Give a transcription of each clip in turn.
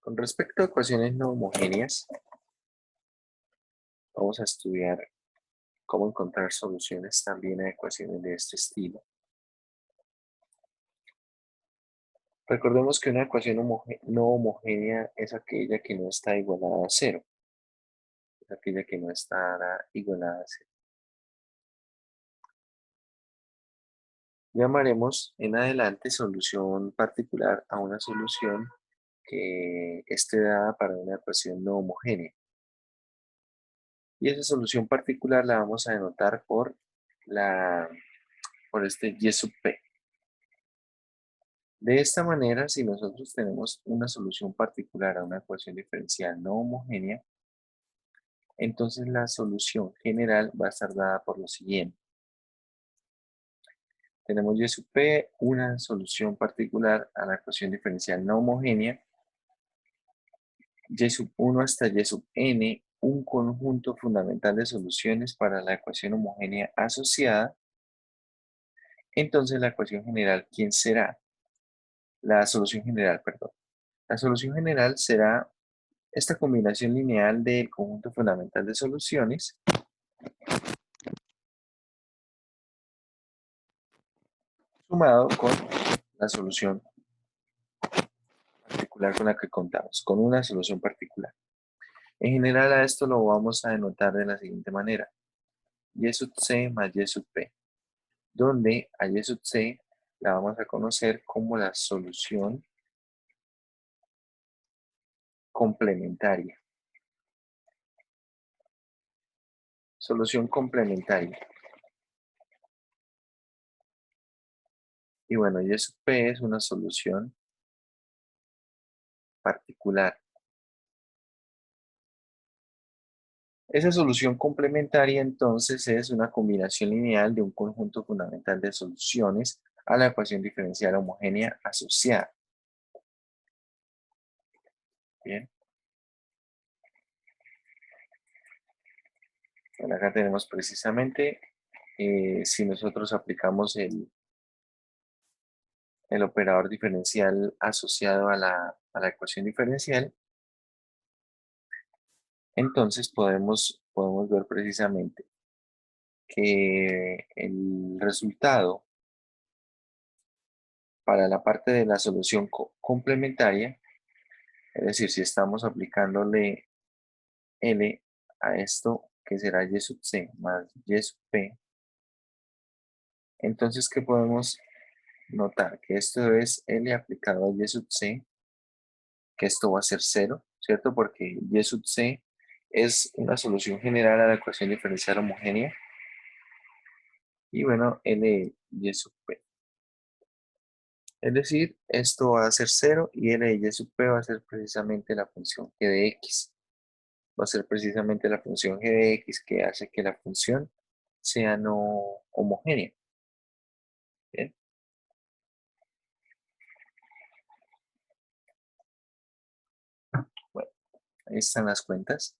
Con respecto a ecuaciones no homogéneas, vamos a estudiar cómo encontrar soluciones también a ecuaciones de este estilo. Recordemos que una ecuación no homogénea es aquella que no está igualada a cero. Es aquella que no está igualada a cero. Llamaremos en adelante solución particular a una solución que esté dada para una ecuación no homogénea. Y esa solución particular la vamos a denotar por este y sub p. De esta manera, si nosotros tenemos una solución particular a una ecuación diferencial no homogénea, entonces la solución general va a estar dada por lo siguiente. Tenemos y sub p, una solución particular a la ecuación diferencial no homogénea, y sub 1 hasta y sub n, un conjunto fundamental de soluciones para la ecuación homogénea asociada. Entonces la ecuación general, ¿quién será? La solución general, perdón. La solución general será esta combinación lineal del conjunto fundamental de soluciones sumado con la solución particular con la que contamos, con una solución particular. En general a esto lo vamos a denotar de la siguiente manera. Y sub c más y sub p, donde a y sub c la vamos a conocer como la solución complementaria. Solución complementaria. Y bueno, y sub p es una solución particular. Esa solución complementaria entonces es una combinación lineal de un conjunto fundamental de soluciones a la ecuación diferencial homogénea asociada. Bien. Bueno, acá tenemos precisamente, si nosotros aplicamos el operador diferencial asociado a la ecuación diferencial, entonces podemos ver precisamente que el resultado para la parte de la solución complementaria, es decir, si estamos aplicándole L a esto, que será y sub c más y sub p, entonces, ¿qué podemos notar? Que esto es L aplicado a y sub c, que esto va a ser 0, ¿cierto? Porque y sub c es una solución general a la ecuación diferencial homogénea. Y bueno, L y sub p. Es decir, esto va a ser 0 y L de y sub p va a ser precisamente la función g de x. Va a ser precisamente la función g de x que hace que la función sea no homogénea. Bien. Bueno, ahí están las cuentas.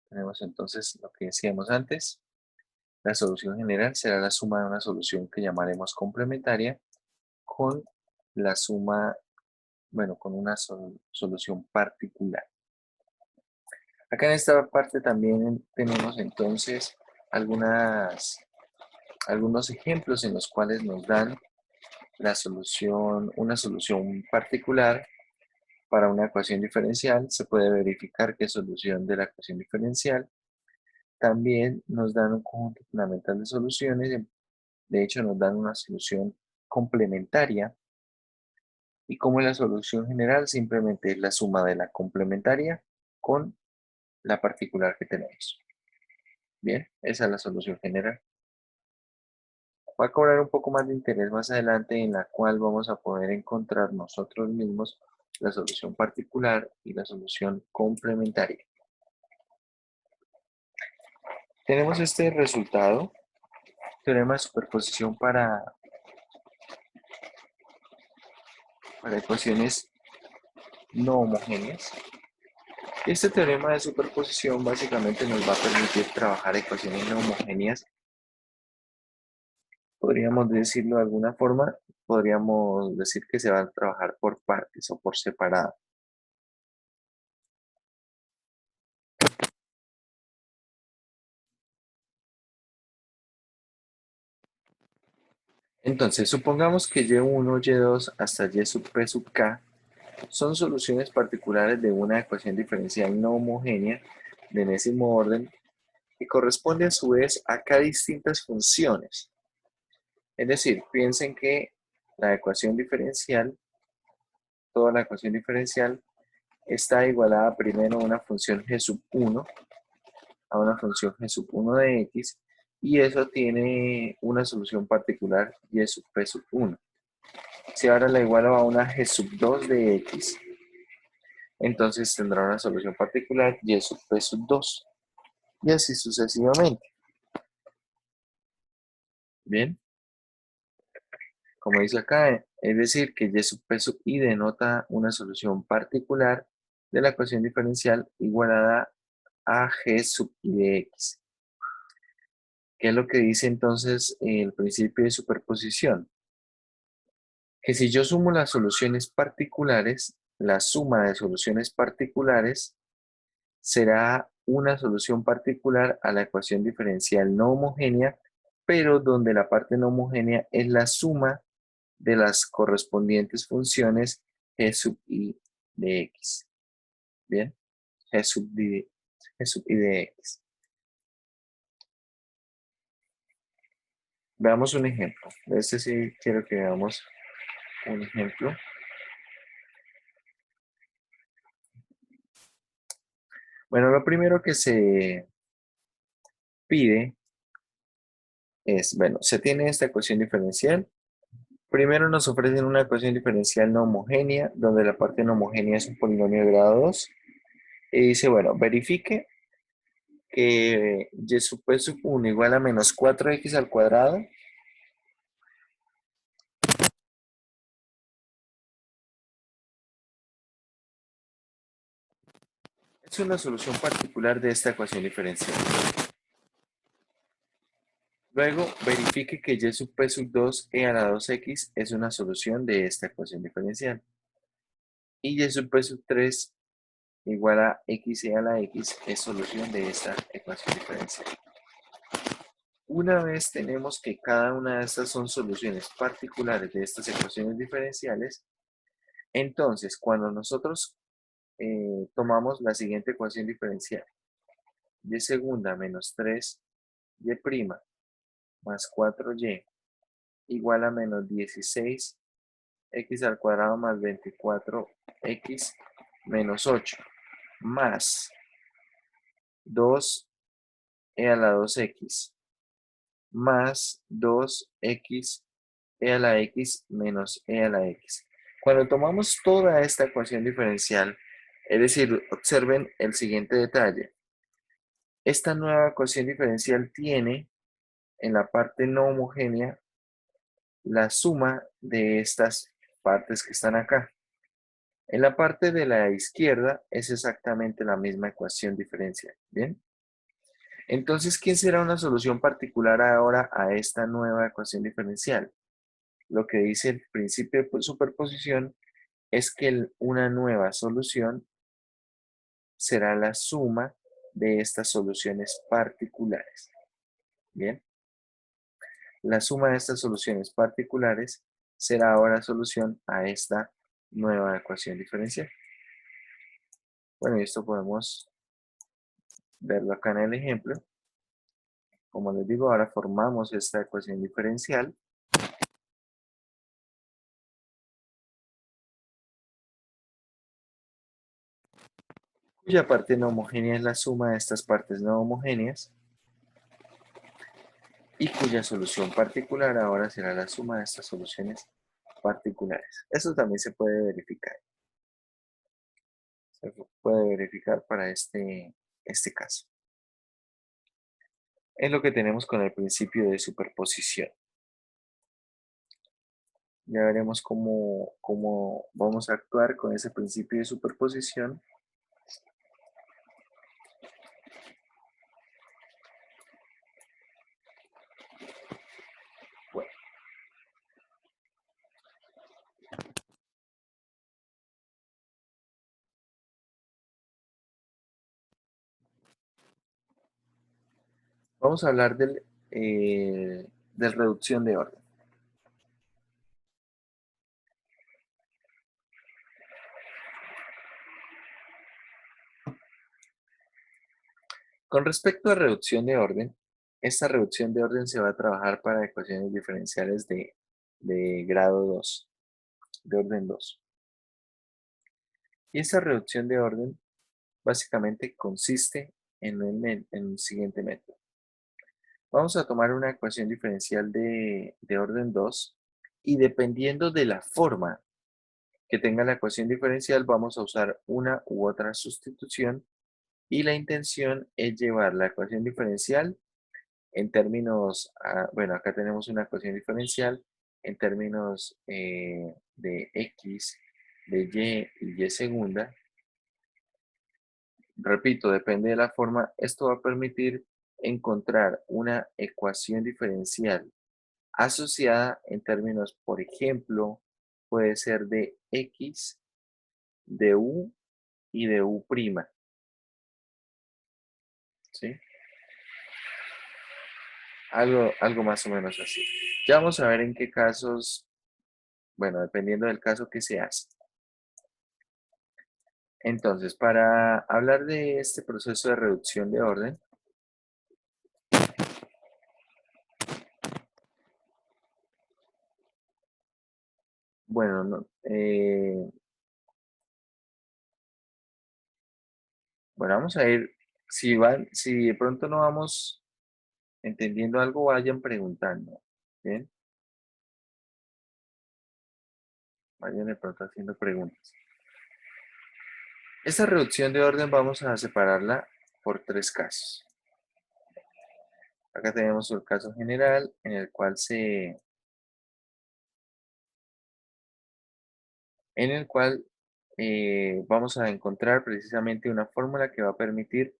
Tenemos entonces lo que decíamos antes. La solución general será la suma de una solución que llamaremos complementaria con la suma, bueno, con una solución particular. Acá en esta parte también tenemos entonces algunos ejemplos en los cuales nos dan una solución particular para una ecuación diferencial. Se puede verificar que es solución de la ecuación diferencial. También nos dan un conjunto fundamental de soluciones. De hecho, nos dan una solución complementaria. Y como la solución general simplemente es la suma de la complementaria con la particular que tenemos. Bien, esa es la solución general. Va a cobrar un poco más de interés más adelante, en la cual vamos a poder encontrar nosotros mismos la solución particular y la solución complementaria. Tenemos este resultado, teorema de superposición para ecuaciones no homogéneas. Este teorema de superposición básicamente nos va a permitir trabajar ecuaciones no homogéneas, podríamos decirlo de alguna forma, podríamos decir que se va a trabajar por partes o por separado. Entonces, supongamos que y1, y2 hasta y sub p sub k son soluciones particulares de una ecuación diferencial no homogénea de enésimo orden que corresponde a su vez a k distintas funciones. Es decir, piensen que la ecuación diferencial, toda la ecuación diferencial está igualada primero a una función g sub 1, a una función g sub 1 de x, y eso tiene una solución particular y sub p sub 1. Si ahora la igualo a una g sub 2 de x, entonces tendrá una solución particular y sub p sub 2, y así sucesivamente. Bien, como dice acá, es decir, que y sub p sub i denota una solución particular de la ecuación diferencial igualada a g sub i de x. ¿Qué es lo que dice entonces el principio de superposición? Que si yo sumo las soluciones particulares, la suma de soluciones particulares será una solución particular a la ecuación diferencial no homogénea, pero donde la parte no homogénea es la suma de las correspondientes funciones g sub i de x. Bien, g sub i de x. Veamos un ejemplo. Este sí quiero que veamos un ejemplo. Bueno, lo primero que se pide es, bueno, se tiene esta ecuación diferencial. Primero nos ofrecen una ecuación diferencial no homogénea, donde la parte no homogénea es un polinomio de grado 2. Y dice, bueno, verifique que y sub p sub 1 igual a menos 4x al cuadrado. Es una solución particular de esta ecuación diferencial. Luego, verifique que y sub p sub 2 e a la 2x es una solución de esta ecuación diferencial. Y y sub p sub 3 igual a x e a la x es solución de esta ecuación diferencial. Una vez tenemos que cada una de estas son soluciones particulares de estas ecuaciones diferenciales, entonces cuando nosotros tomamos la siguiente ecuación diferencial, y segunda menos 3y prima más 4y igual a menos 16x al cuadrado más 24x menos 8 más 2e a la 2x más 2x e a la x menos e a la x. Cuando tomamos toda esta ecuación diferencial, es decir, observen el siguiente detalle. Esta nueva ecuación diferencial tiene en la parte no homogénea la suma de estas partes que están acá. En la parte de la izquierda es exactamente la misma ecuación diferencial. ¿Bien? Entonces, ¿quién será una solución particular ahora a esta nueva ecuación diferencial? Lo que dice el principio de superposición es que una nueva solución será la suma de estas soluciones particulares. Bien, la suma de estas soluciones particulares será ahora solución a esta nueva ecuación diferencial. Bueno, y esto podemos verlo acá en el ejemplo. Como les digo, ahora formamos esta ecuación diferencial. Cuya parte no homogénea es la suma de estas partes no homogéneas y cuya solución particular ahora será la suma de estas soluciones particulares. Eso también se puede verificar. Se puede verificar para este caso. Es lo que tenemos con el principio de superposición. Ya veremos cómo vamos a actuar con ese principio de superposición. Bueno, Vamos a hablar del reducción de orden. Con respecto a reducción de orden, esta reducción de orden se va a trabajar para ecuaciones diferenciales de grado 2, de orden 2. Y esta reducción de orden básicamente consiste en el siguiente método. Vamos a tomar una ecuación diferencial de orden 2 y dependiendo de la forma que tenga la ecuación diferencial, vamos a usar una u otra sustitución y la intención es llevar la ecuación diferencial en términos, bueno, acá tenemos una ecuación diferencial en términos de x, de y segunda. Repito, depende de la forma. Esto va a permitir encontrar una ecuación diferencial asociada en términos, por ejemplo, puede ser de x, de u y de u', ¿sí? Algo más o menos así. Ya vamos a ver en qué casos, bueno, dependiendo del caso que se hace. Entonces, para hablar de este proceso de reducción de orden, bueno, bueno, vamos a ir, si de pronto no vamos entendiendo algo, vayan preguntando, ¿bien? Vayan de pronto haciendo preguntas. Esta reducción de orden vamos a separarla por tres casos. Acá tenemos el caso general en el cual vamos a encontrar precisamente una fórmula que va a permitir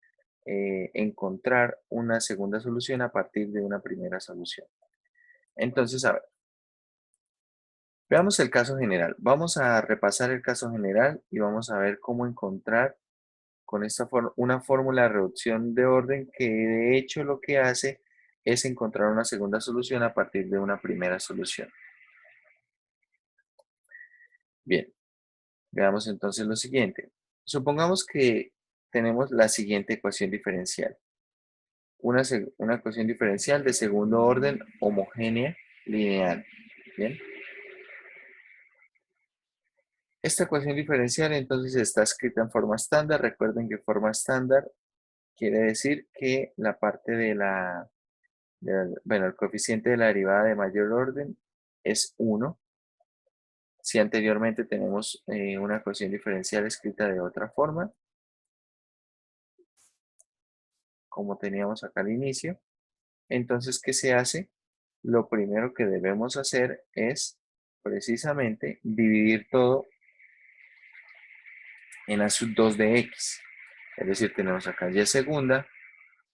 encontrar una segunda solución a partir de una primera solución. Entonces, a ver, veamos el caso general. Vamos a repasar el caso general y vamos a ver cómo encontrar con una fórmula de reducción de orden que de hecho lo que hace es encontrar una segunda solución a partir de una primera solución. Bien, veamos entonces lo siguiente. Supongamos que tenemos la siguiente ecuación diferencial. Una ecuación diferencial de segundo orden homogénea lineal. Bien. Esta ecuación diferencial entonces está escrita en forma estándar. Recuerden que forma estándar quiere decir que la parte bueno, el coeficiente de la derivada de mayor orden es 1. Si anteriormente tenemos una ecuación diferencial escrita de otra forma, como teníamos acá al inicio, entonces, ¿qué se hace? Lo primero que debemos hacer es precisamente dividir todo en a sub 2 de x. Es decir, tenemos acá y segunda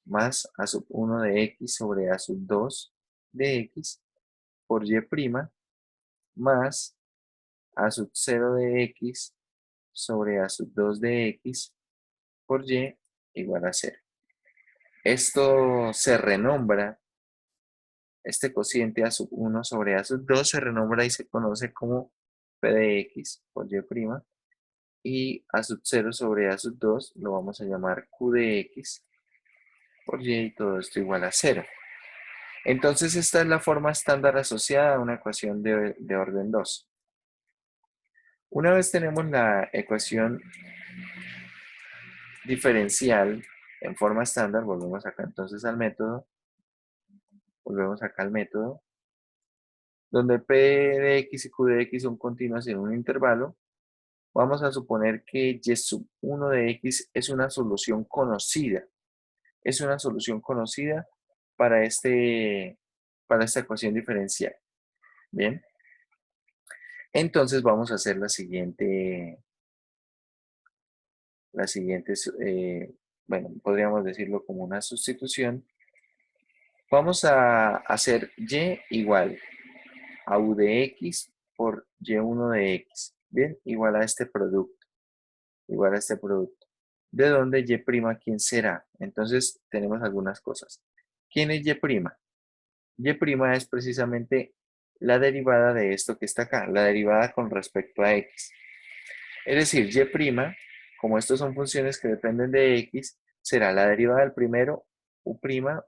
más a sub 1 de x sobre a sub 2 de x por y' más a sub 0 de x sobre a sub 2 de x por y igual a 0. Esto se renombra, este cociente a sub 1 sobre a sub 2 se renombra y se conoce como p de x por y', y a sub 0 sobre a sub 2 lo vamos a llamar q de x por y todo esto igual a 0. Entonces esta es la forma estándar asociada a una ecuación de orden 2. Una vez tenemos la ecuación diferencial en forma estándar, volvemos acá entonces al método, volvemos acá al método, donde p de x y q de x son continuas en un intervalo, vamos a suponer que y sub 1 de x es una solución conocida. Es una solución conocida para, para esta ecuación diferencial. Bien, entonces vamos a hacer bueno, podríamos decirlo como una sustitución. Vamos a hacer y igual a u de x por y1 de x. Bien, igual a este producto. Igual a este producto. ¿De dónde y', quién será? Entonces tenemos algunas cosas. ¿Quién es y'? Y' es precisamente la derivada de esto que está acá, la derivada con respecto a x. Es decir, y', como estos son funciones que dependen de x, será la derivada del primero, u' por y1,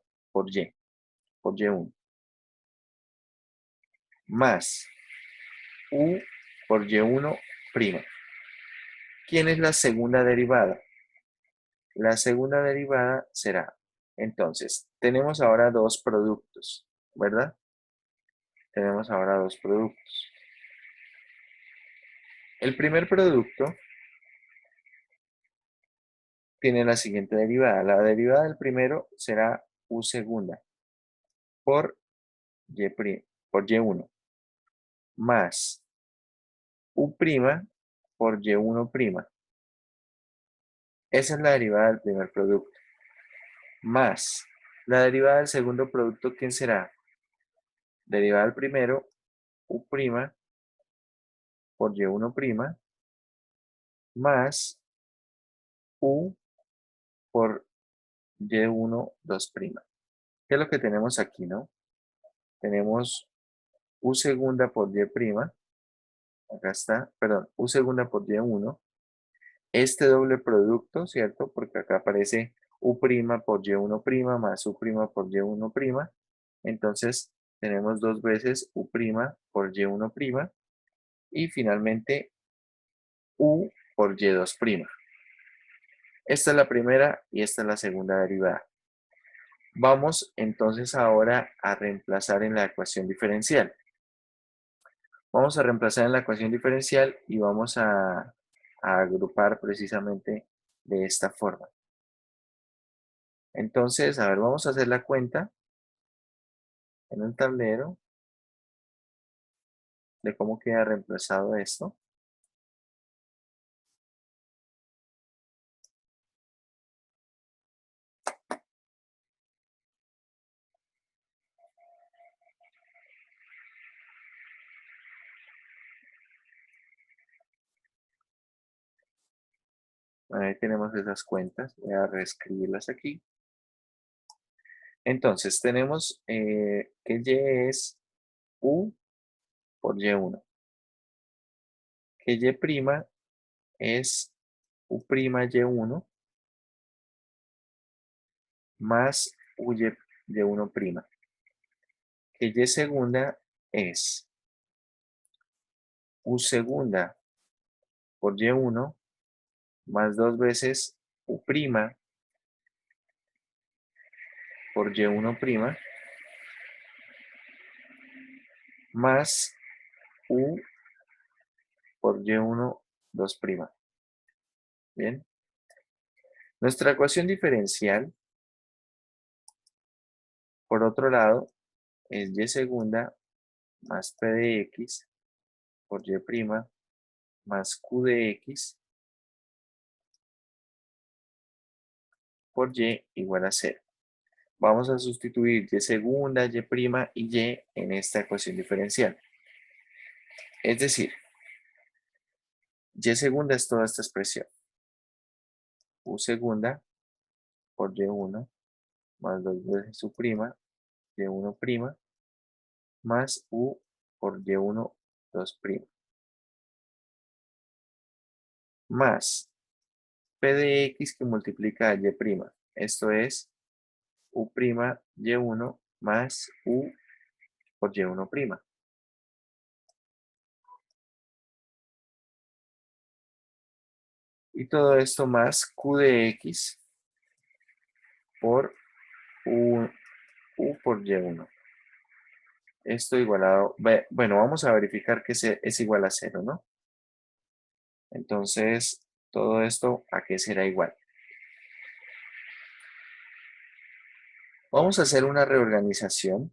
más u por y1'. ¿Quién es la segunda derivada? La segunda derivada será, entonces, tenemos ahora dos productos, ¿verdad? Tenemos ahora dos productos. El primer producto tiene la siguiente derivada. La derivada del primero será u segunda por por y1 más u' por y1'. Esa es la derivada del primer producto. Más la derivada del segundo producto, ¿quién será? Derivada del primero, u' por y1' más u por y1 2'. ¿Qué es lo que tenemos aquí, no? Tenemos u segunda por y', acá está, perdón, u segunda por y1, este doble producto, ¿cierto? Porque acá aparece u' por y1' más u' por y1', entonces tenemos dos veces u' por y1', y finalmente u por y2'. Esta es la primera y esta es la segunda derivada. Vamos entonces ahora a reemplazar en la ecuación diferencial. Vamos a reemplazar en la ecuación diferencial y vamos a agrupar precisamente de esta forma. Entonces, a ver, vamos a hacer la cuenta en un tablero de cómo queda reemplazado esto. Ahí tenemos esas cuentas. Voy a reescribirlas aquí. Entonces, tenemos que y es u por y1. Que y' es u' y1 más u y1'. Que y segunda es u segunda por y1 más dos veces u' por y1' más u por y1 2'. Bien. Nuestra ecuación diferencial, por otro lado, es y segunda más p de x por y' más q de x por y igual a 0. Vamos a sustituir y segunda, y' y en esta ecuación diferencial. Es decir, y segunda es toda esta expresión. U segunda por y1 más dos veces u', y1' más u por y1 2'. Más p de x que multiplica a y'. Esto es u' y1 más u por y1'. Y todo esto más q de x por u por y1. Esto igualado, bueno, vamos a verificar que es igual a 0, ¿no? Entonces, todo esto, ¿a qué será igual? Vamos a hacer una reorganización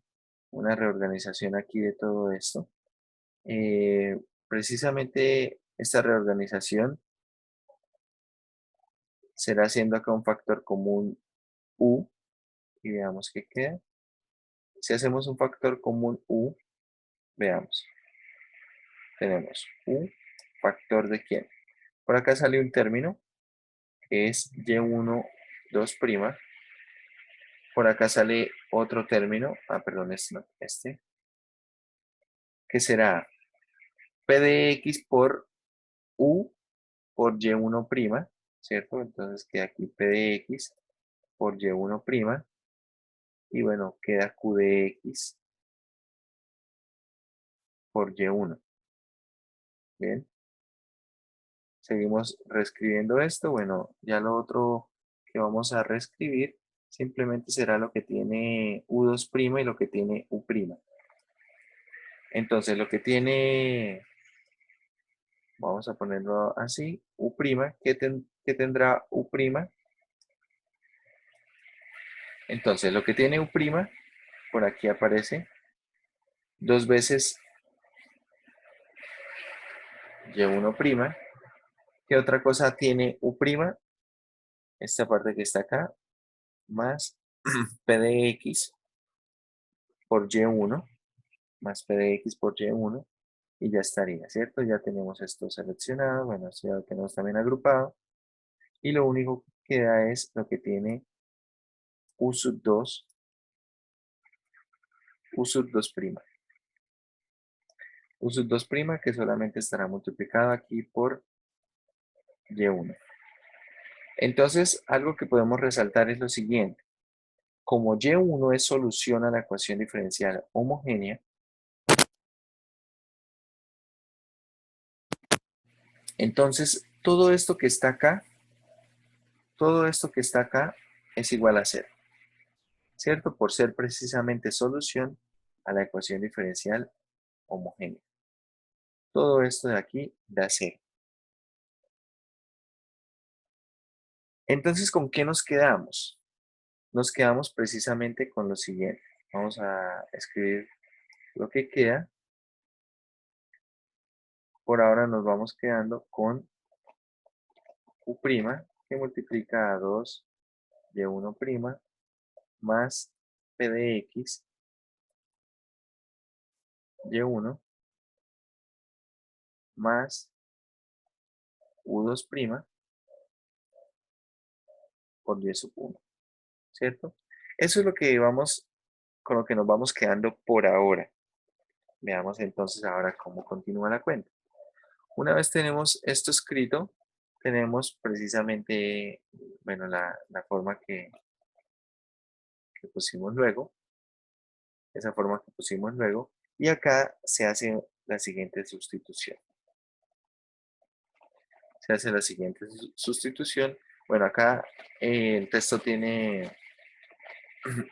aquí de todo esto. Precisamente esta reorganización será haciendo acá un factor común u, y veamos qué queda. Si hacemos un factor común u, veamos, tenemos u factor de quién. Por acá sale un término que es y1 2', Por acá sale otro término, perdón, que será P de X por U por Y1', ¿cierto? Entonces queda aquí P de X por Y1', y bueno, queda Q de X por Y1. Bien, seguimos reescribiendo esto. Bueno, ya lo otro que vamos a reescribir simplemente será lo que tiene U2' y lo que tiene U'. Entonces, lo que tiene, vamos a ponerlo así, U', ¿qué tendrá U'? Entonces, lo que tiene U', por aquí aparece dos veces Y1'. ¿Qué otra cosa tiene U'? Esta parte que está acá, más P de X por Y1, más P de X por Y1, y ya estaría, ¿cierto? Ya tenemos esto seleccionado, bueno, esto ya lo tenemos también agrupado, y lo único que queda es lo que tiene U2, U2'. U2', que solamente estará multiplicado aquí por Y1. Entonces, algo que podemos resaltar es lo siguiente. Como Y1 es solución a la ecuación diferencial homogénea, entonces todo esto que está acá es igual a cero, ¿cierto? Por ser precisamente solución a la ecuación diferencial homogénea. Todo esto de aquí da cero. Entonces, ¿con qué nos quedamos? Nos quedamos precisamente con lo siguiente. Vamos a escribir lo que queda. Por ahora nos vamos quedando con U', que multiplica a 2 Y1', más P de X Y1 más U2' por Y1, ¿cierto? Eso es lo que vamos, con lo que nos vamos quedando por ahora. Veamos entonces ahora cómo continúa la cuenta. Una vez tenemos esto escrito, tenemos precisamente, bueno, la forma que pusimos luego, esa forma que pusimos luego, y acá se hace la siguiente sustitución. Se hace la siguiente sustitución. Bueno, acá el texto tiene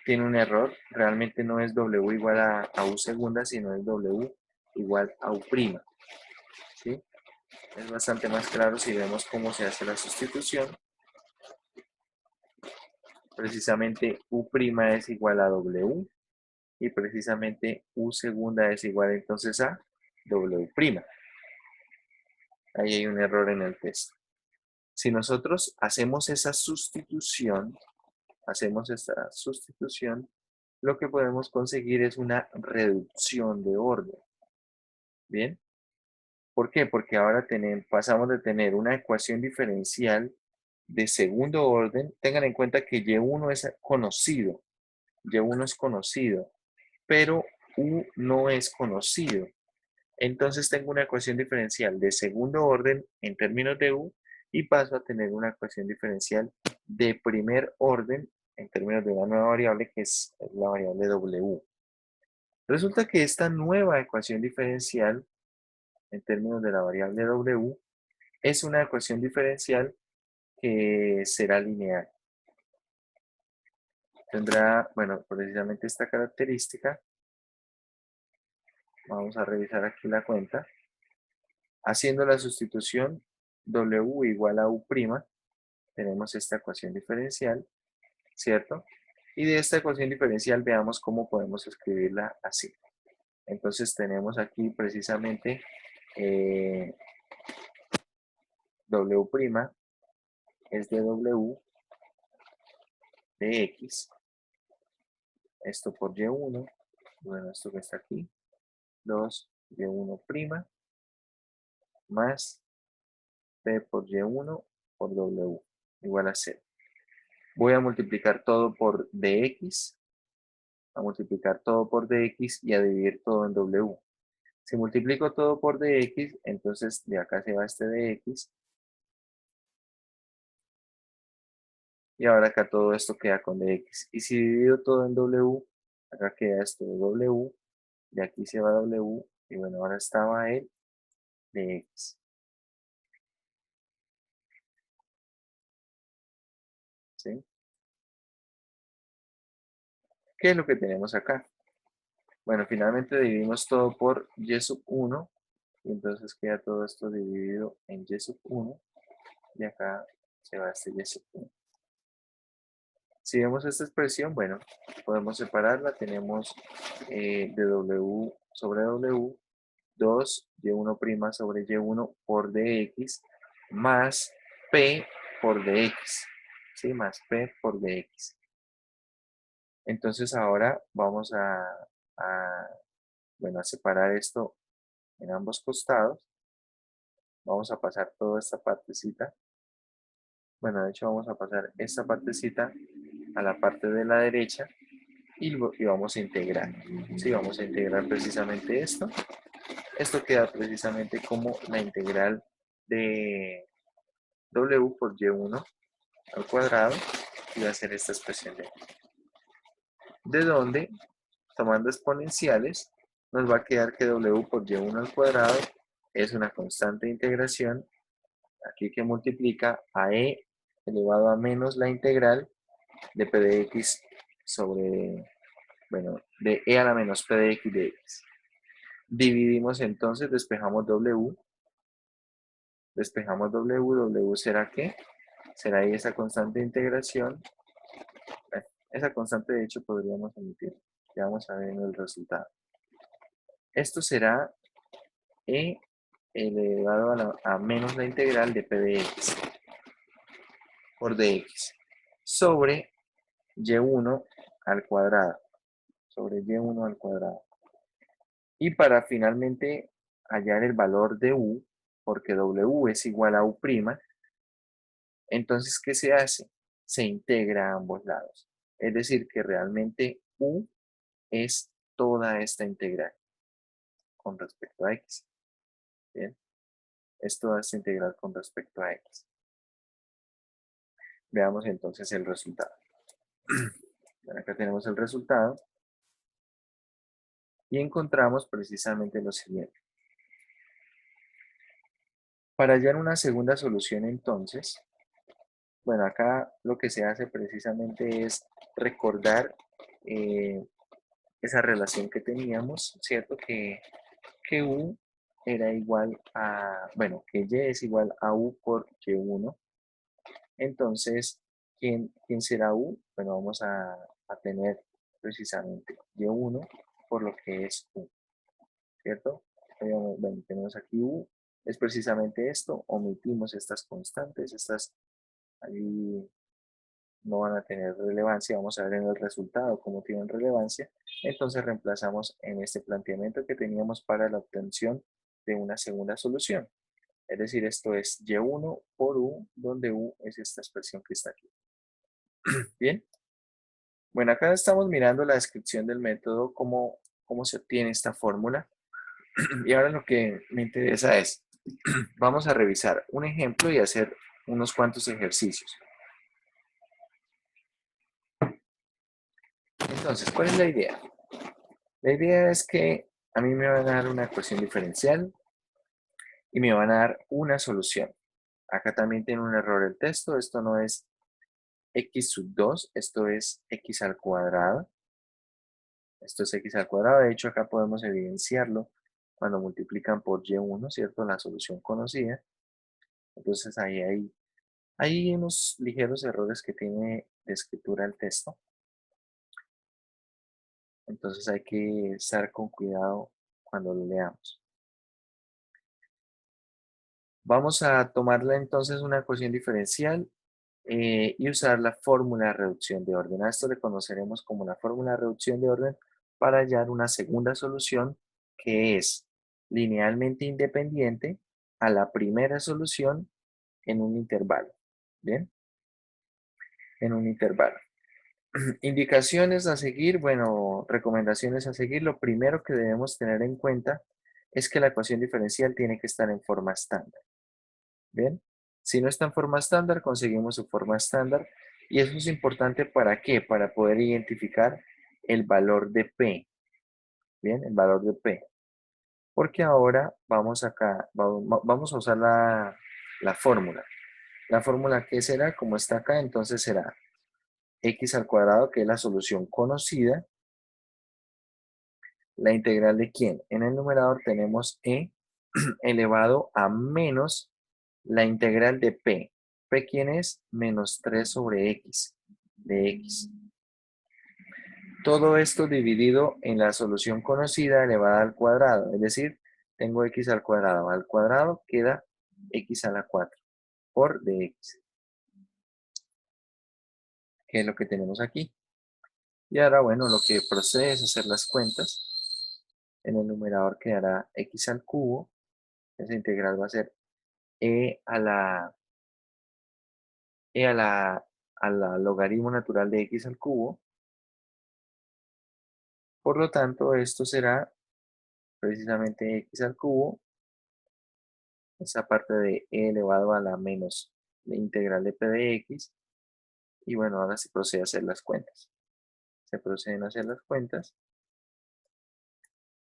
un error. Realmente no es W igual a U segunda, sino es W igual a U'. ¿Sí? Es bastante más claro si vemos cómo se hace la sustitución. Precisamente U' es igual a W y precisamente U segunda es igual entonces a W'. Ahí hay un error en el texto. Si nosotros hacemos esta sustitución, lo que podemos conseguir es una reducción de orden. ¿Bien? ¿Por qué? Porque ahora pasamos de tener una ecuación diferencial de segundo orden. Tengan en cuenta que Y1 es conocido, Y1 es conocido, pero U no es conocido. Entonces tengo una ecuación diferencial de segundo orden en términos de U y paso a tener una ecuación diferencial de primer orden en términos de una nueva variable que es la variable W. Resulta que esta nueva ecuación diferencial en términos de la variable W es una ecuación diferencial que será lineal. Tendrá, bueno, precisamente esta característica. Vamos a revisar aquí la cuenta. Haciendo la sustitución, W igual a U', tenemos esta ecuación diferencial, ¿cierto? Y de esta ecuación diferencial veamos cómo podemos escribirla así. Entonces tenemos aquí precisamente W' es de W de X, esto por Y1, bueno, esto que está aquí, 2 Y1' más P por Y1 por W igual a 0. Voy a multiplicar todo por dx, a multiplicar todo por dx y a dividir todo en w. Si multiplico todo por dx, entonces de acá se va este dx. Y ahora acá todo esto queda con dx. Y si divido todo en w, acá queda esto de w, de aquí se va w, y bueno, ahora estaba el dx. ¿Sí? ¿Qué es lo que tenemos acá? Bueno, finalmente dividimos todo por y sub 1, y entonces queda todo esto dividido en y sub 1, y acá se va este y sub 1. Si vemos esta expresión, bueno, podemos separarla. Tenemos de w sobre w 2 y1' sobre y1 por dx más p por dx, ¿sí? Más p por dx. Entonces ahora vamos bueno, a separar esto en ambos costados. Vamos a pasar toda esta partecita. Bueno, de hecho vamos a pasar esta partecita a la parte de la derecha y vamos a integrar. Sí, vamos a integrar precisamente esto. Esto queda precisamente como la integral de w por y1 al cuadrado y va a ser esta expresión de aquí. De donde, tomando exponenciales, nos va a quedar que w por y1 al cuadrado es una constante de integración, aquí que multiplica a e elevado a menos la integral de p de x sobre, bueno, de e a la menos p de x de x. Dividimos entonces, despejamos w, w será ¿qué? Será ahí esa constante de integración. Bueno, esa constante de hecho podríamos omitir, ya vamos a ver en el resultado. Esto será e elevado a menos la integral de p de x por dx sobre y1 al cuadrado, sobre y1 al cuadrado. Y para finalmente hallar el valor de u, porque w es igual a u', entonces, ¿qué se hace? Se integra a ambos lados. Es decir, que realmente u es toda esta integral con respecto a x. ¿Bien? Es toda esta integral con respecto a x. Veamos entonces el resultado. Bueno, acá tenemos el resultado y encontramos precisamente lo siguiente. Para hallar una segunda solución entonces, bueno, acá lo que se hace precisamente es recordar esa relación que teníamos, ¿cierto? Que u era igual a, bueno, que y es igual a u por y1. Entonces, ¿quién será u? Bueno, vamos a tener precisamente y1 por lo que es u, ¿cierto? Bueno, tenemos aquí u, es precisamente esto, omitimos estas constantes, estas ahí no van a tener relevancia, vamos a ver en el resultado cómo tienen relevancia, entonces reemplazamos en este planteamiento que teníamos para la obtención de una segunda solución. Es decir, esto es y1 por u, donde u es esta expresión que está aquí. Bien. Bueno, acá estamos mirando la descripción del método, cómo se obtiene esta fórmula. Y ahora lo que me interesa es, vamos a revisar un ejemplo y hacer unos cuantos ejercicios. Entonces, ¿cuál es la idea? La idea es que a mí me van a dar una ecuación diferencial y me van a dar una solución. Acá también tiene un error el texto, esto no es x sub 2, esto es x al cuadrado. Esto es x al cuadrado, de hecho acá podemos evidenciarlo cuando multiplican por y1, ¿cierto? La solución conocida. Entonces ahí hay unos ligeros errores que tiene de escritura el texto. Entonces hay que estar con cuidado cuando lo leamos. Vamos a tomarla entonces una ecuación diferencial y usar la fórmula de reducción de orden. A esto le conoceremos como la fórmula de reducción de orden para hallar una segunda solución que es linealmente independiente a la primera solución en un intervalo. ¿Bien? en un intervalo. Indicaciones a seguir, bueno, recomendaciones a seguir. Lo primero que debemos tener en cuenta es que la ecuación diferencial tiene que estar en forma estándar. ¿Bien? Si no está en forma estándar, conseguimos su forma estándar. Y eso es importante ¿para qué? Para poder identificar el valor de P. ¿Bien? El valor de P. Porque ahora vamos acá, vamos a usar la fórmula. La fórmula que será, como está acá, entonces será x al cuadrado, que es la solución conocida. ¿La integral de quién? En el numerador tenemos e elevado a menos la integral de p. ¿P quién es? Menos 3 sobre x de x. Todo esto dividido en la solución conocida elevada al cuadrado. Es decir, tengo x al cuadrado. Al cuadrado queda x a la 4 por dx, que es lo que tenemos aquí. Y ahora, bueno, lo que procede es hacer las cuentas. En el numerador quedará x al cubo. Esa integral va a ser e a la, e a la logaritmo natural de x al cubo. Por lo tanto, esto será precisamente x al cubo, esa parte de e elevado a la menos la integral de p de x. Y bueno, ahora se procede a hacer las cuentas. Se proceden a hacer las cuentas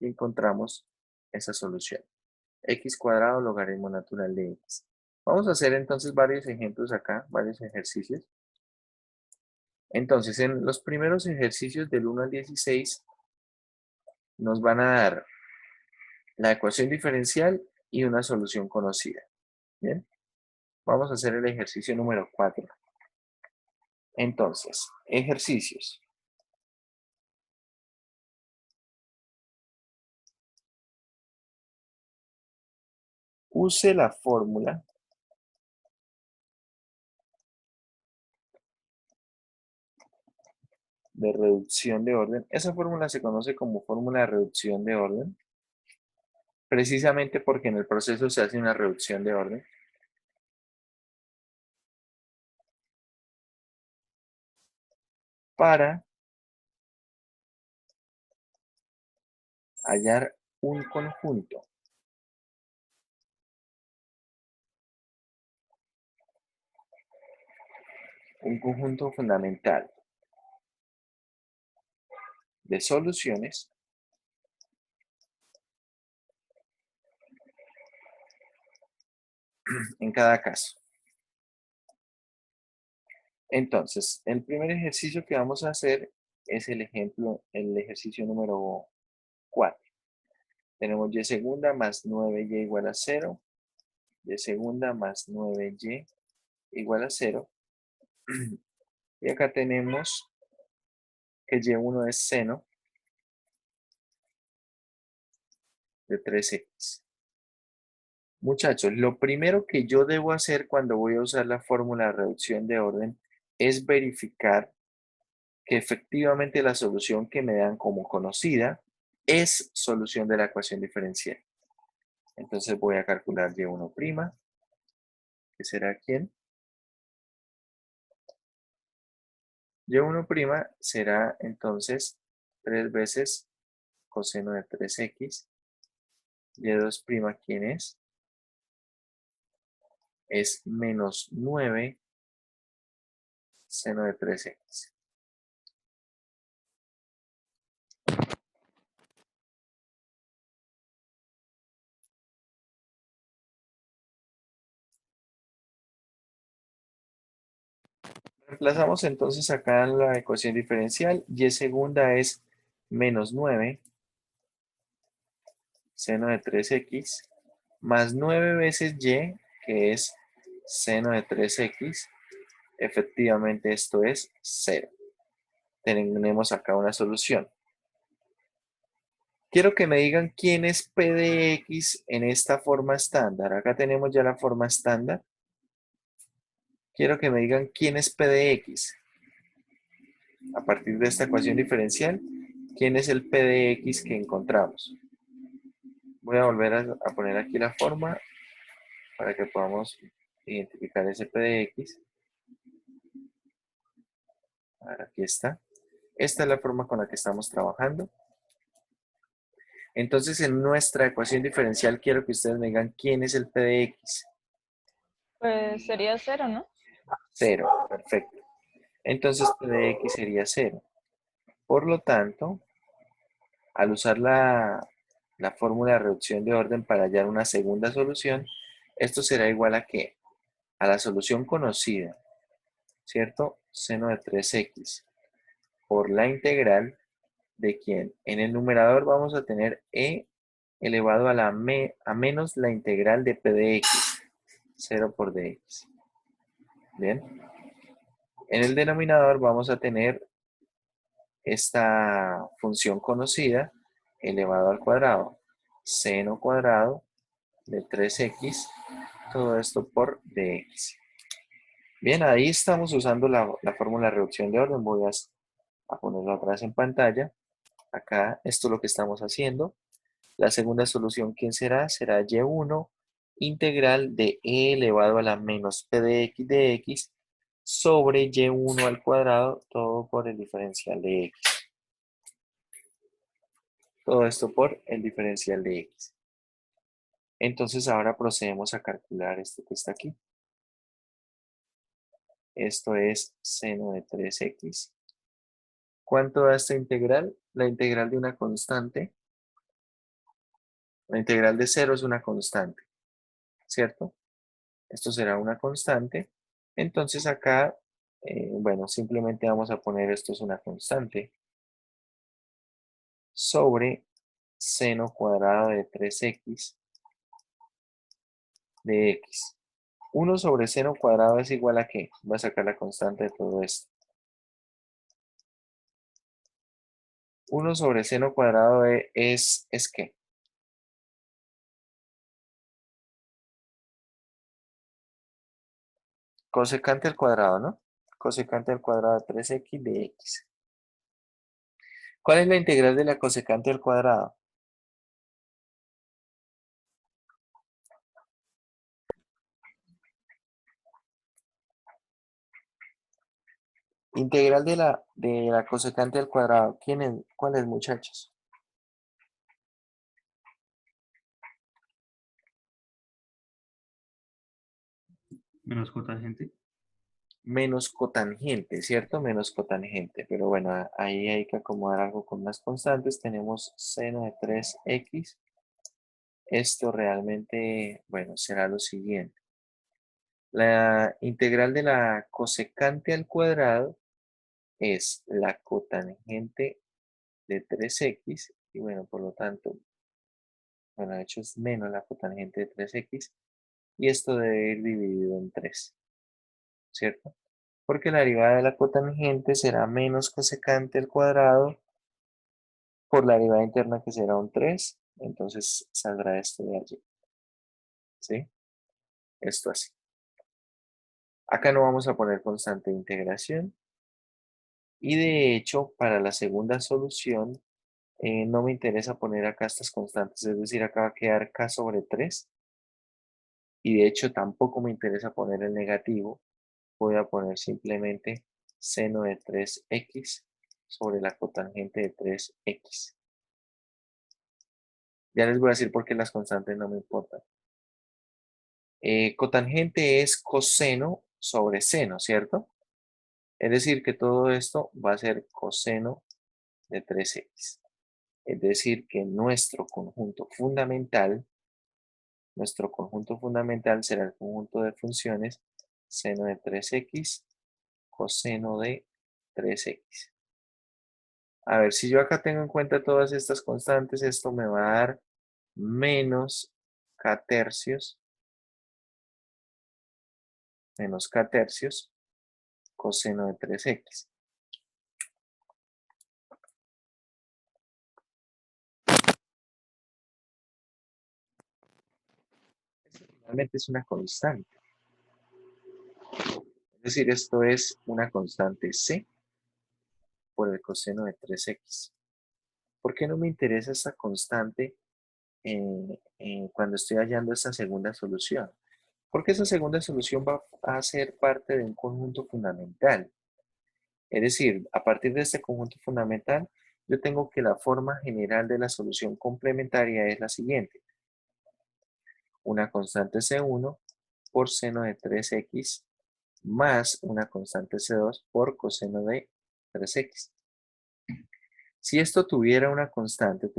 y encontramos esa solución. X cuadrado logaritmo natural de x. Vamos a hacer entonces varios ejemplos acá, varios ejercicios. Entonces, en los primeros ejercicios del 1 al 16 nos van a dar la ecuación diferencial y una solución conocida. Bien, vamos a hacer el ejercicio número 4. Entonces, ejercicios. Use la fórmula de reducción de orden. Esa fórmula se conoce como fórmula de reducción de orden, precisamente porque en el proceso se hace una reducción de orden. Para hallar un conjunto fundamental de soluciones en cada caso. Entonces, el primer ejercicio que vamos a hacer es el ejercicio número 4. Tenemos y segunda más 9y igual a 0, y segunda más 9y igual a 0. Y acá tenemos que y1 es seno de 3x. Muchachos, lo primero que yo debo hacer cuando voy a usar la fórmula de reducción de orden es verificar que efectivamente la solución que me dan como conocida es solución de la ecuación diferencial. Entonces voy a calcular y1', que será ¿quién? Y1' será entonces 3 veces coseno de 3x. Y2', ¿quién es? Es menos 9 seno de 3x. Reemplazamos entonces acá en la ecuación diferencial. Y segunda es menos 9 seno de 3x más 9 veces y, que es seno de 3x. Efectivamente esto es 0. Tenemos acá una solución. Quiero que me digan quién es p de x en esta forma estándar. Acá tenemos ya la forma estándar. Quiero que me digan quién es p de x. A partir de esta ecuación diferencial, quién es el p de x que encontramos. Voy a volver a poner aquí la forma para que podamos identificar ese p de x. Aquí está. Esta es la forma con la que estamos trabajando. Entonces, en nuestra ecuación diferencial, quiero que ustedes me digan quién es el p de x. Pues sería cero, ¿no? 0, perfecto. Entonces, p de x sería 0. Por lo tanto, al usar la fórmula de reducción de orden para hallar una segunda solución, esto será igual a ¿qué? A la solución conocida, ¿cierto? Seno de 3x por la integral de quién. En el numerador vamos a tener e elevado a menos la integral de p de x, 0 por dx. Bien. En el denominador vamos a tener esta función conocida elevado al cuadrado, seno cuadrado de 3x, todo esto por dx. Bien, ahí estamos usando la fórmula de reducción de orden. Voy a ponerlo otra vez en pantalla. Acá, esto es lo que estamos haciendo. La segunda solución, ¿quién será? Será y1 integral de e elevado a la menos p de x sobre y1 al cuadrado, todo por el diferencial de x. Todo esto por el diferencial de x. Entonces ahora procedemos a calcular esto que está aquí. Esto es seno de 3x. ¿Cuánto da esta integral? La integral de una constante. La integral de 0 es una constante, ¿cierto? Esto será una constante. Entonces acá, bueno, simplemente vamos a poner esto es una constante sobre seno cuadrado de 3x de x. 1 sobre seno cuadrado es igual a ¿qué? Voy a sacar la constante de todo esto. 1 sobre seno cuadrado es ¿qué? Cosecante al cuadrado, ¿no? Cosecante al cuadrado de 3x de x. ¿Cuál es la integral de la cosecante al cuadrado? Integral de la cosecante al cuadrado. ¿Quién es? ¿Cuál es, muchachos? Menos cotangente. Menos cotangente, ¿cierto? Menos cotangente. Pero bueno, ahí hay que acomodar algo con las constantes. Tenemos seno de 3x. Esto realmente, bueno, será lo siguiente. La integral de la cosecante al cuadrado es la cotangente de 3x. Y bueno, por lo tanto, bueno, de hecho es menos la cotangente de 3x. Y esto debe ir dividido en 3, ¿cierto? Porque la derivada de la cotangente será menos cosecante al cuadrado por la derivada interna que será un 3, entonces saldrá esto de allí, ¿sí? Esto así. Acá no vamos a poner constante de integración y de hecho para la segunda solución no me interesa poner acá estas constantes, es decir, acá va a quedar k sobre 3 y de hecho tampoco me interesa poner el negativo, voy a poner simplemente seno de 3x sobre la cotangente de 3x. Ya les voy a decir por qué las constantes no me importan. Cotangente es coseno sobre seno, ¿cierto? Es decir, que todo esto va a ser coseno de 3x. Es decir, que nuestro conjunto fundamental será el conjunto de funciones seno de 3x, coseno de 3x. A ver, si yo acá tengo en cuenta todas estas constantes, esto me va a dar menos k tercios, coseno de 3x. Esto finalmente es una constante. Es decir, esto es una constante c por el coseno de 3x. ¿Por qué no me interesa esta constante cuando estoy hallando esta segunda solución? Porque esa segunda solución va a ser parte de un conjunto fundamental. Es decir, a partir de este conjunto fundamental, yo tengo que la forma general de la solución complementaria es la siguiente. Una constante C1 por seno de 3x más una constante C2 por coseno de 3x. Si esto tuviera una constante,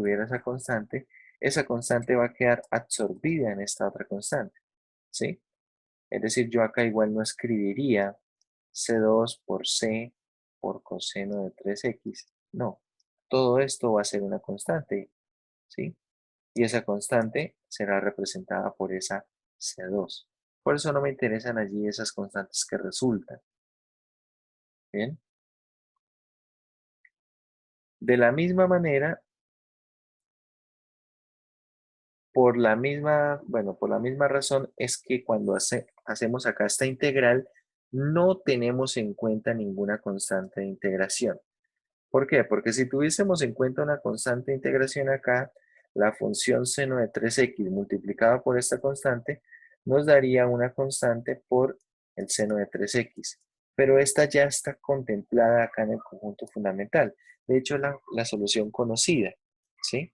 esa constante va a quedar absorbida en esta otra constante, ¿sí? Es decir, yo acá igual no escribiría C2 por C por coseno de 3x. No, todo esto va a ser una constante, ¿sí? Y esa constante será representada por esa C2. Por eso no me interesan allí esas constantes que resultan. ¿Bien? De la misma manera, por la misma razón es que cuando hacemos acá esta integral, no tenemos en cuenta ninguna constante de integración. ¿Por qué? Porque si tuviésemos en cuenta una constante de integración acá, la función seno de 3x multiplicada por esta constante nos daría una constante por el seno de 3x. Pero esta ya está contemplada acá en el conjunto fundamental. De hecho, la solución conocida, ¿sí?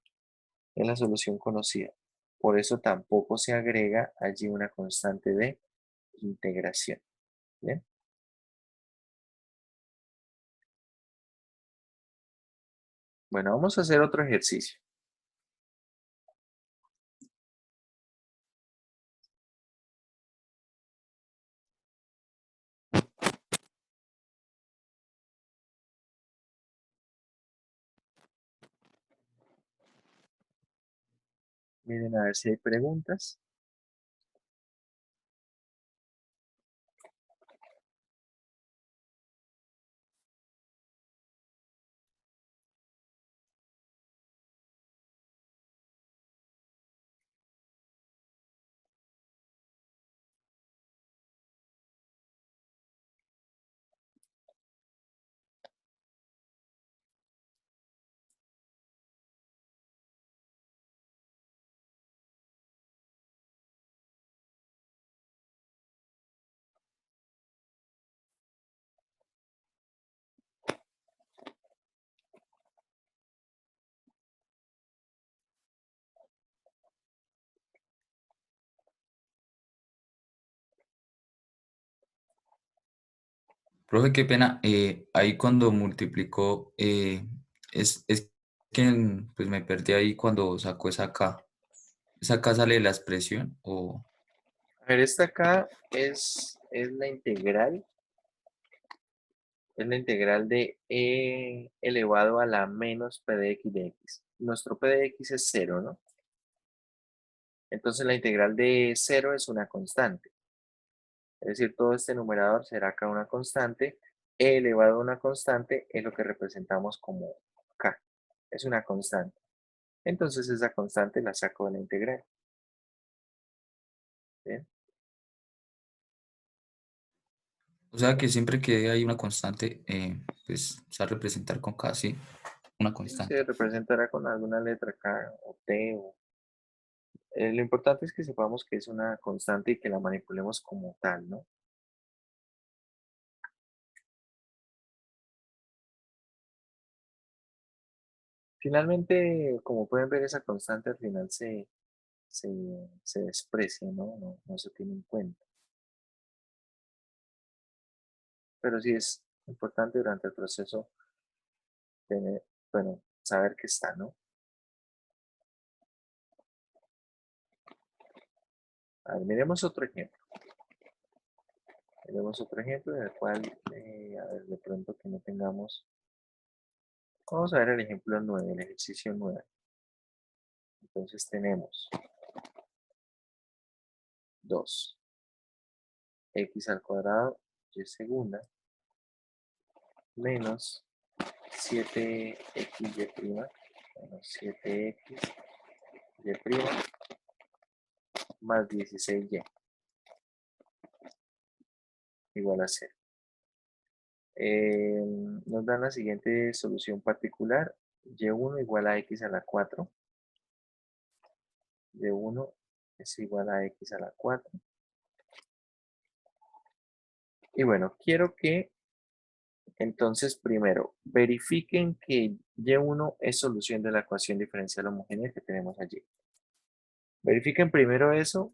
Es la solución conocida. Por eso tampoco se agrega allí una constante de integración. ¿Bien? Bueno, vamos a hacer otro ejercicio. Miren a ver si hay preguntas. Profe, qué pena. Ahí cuando multiplicó, es que pues me perdí ahí cuando sacó esa K. ¿Esa K sale de la expresión? O A ver, esta acá es la integral de e elevado a la menos p de x de x. Nuestro p de x es 0, ¿no? Entonces la integral de 0 es una constante. Es decir, todo este numerador será acá una constante. E elevado a una constante es lo que representamos como k. Es una constante. Entonces esa constante la saco de la integral. ¿Bien? o sea que siempre que hay una constante, pues se va a representar con K, sí, una Sí, se constante. representará con alguna letra k o t. Lo importante es que sepamos que es una constante y que la manipulemos como tal, ¿no? Finalmente, como pueden ver, esa constante al final se, se desprecia, ¿no? No se tiene en cuenta. Pero sí es importante durante el proceso tener, bueno, saber que está, ¿no? A ver, miremos otro ejemplo. Miremos otro ejemplo en el cual, a ver, de pronto que no tengamos. Vamos a ver el ejemplo 9, el ejercicio 9. Entonces tenemos 2 x al cuadrado y segunda menos 7xy' menos 7xy' más 16y igual a 0. Nos dan la siguiente solución particular. Y1 igual a x a la 4. Y1 es igual a x a la 4. Y bueno, quiero que Entonces, primero, verifiquen que Y1 es solución de la ecuación diferencial homogénea que tenemos allí. Verifiquen primero eso.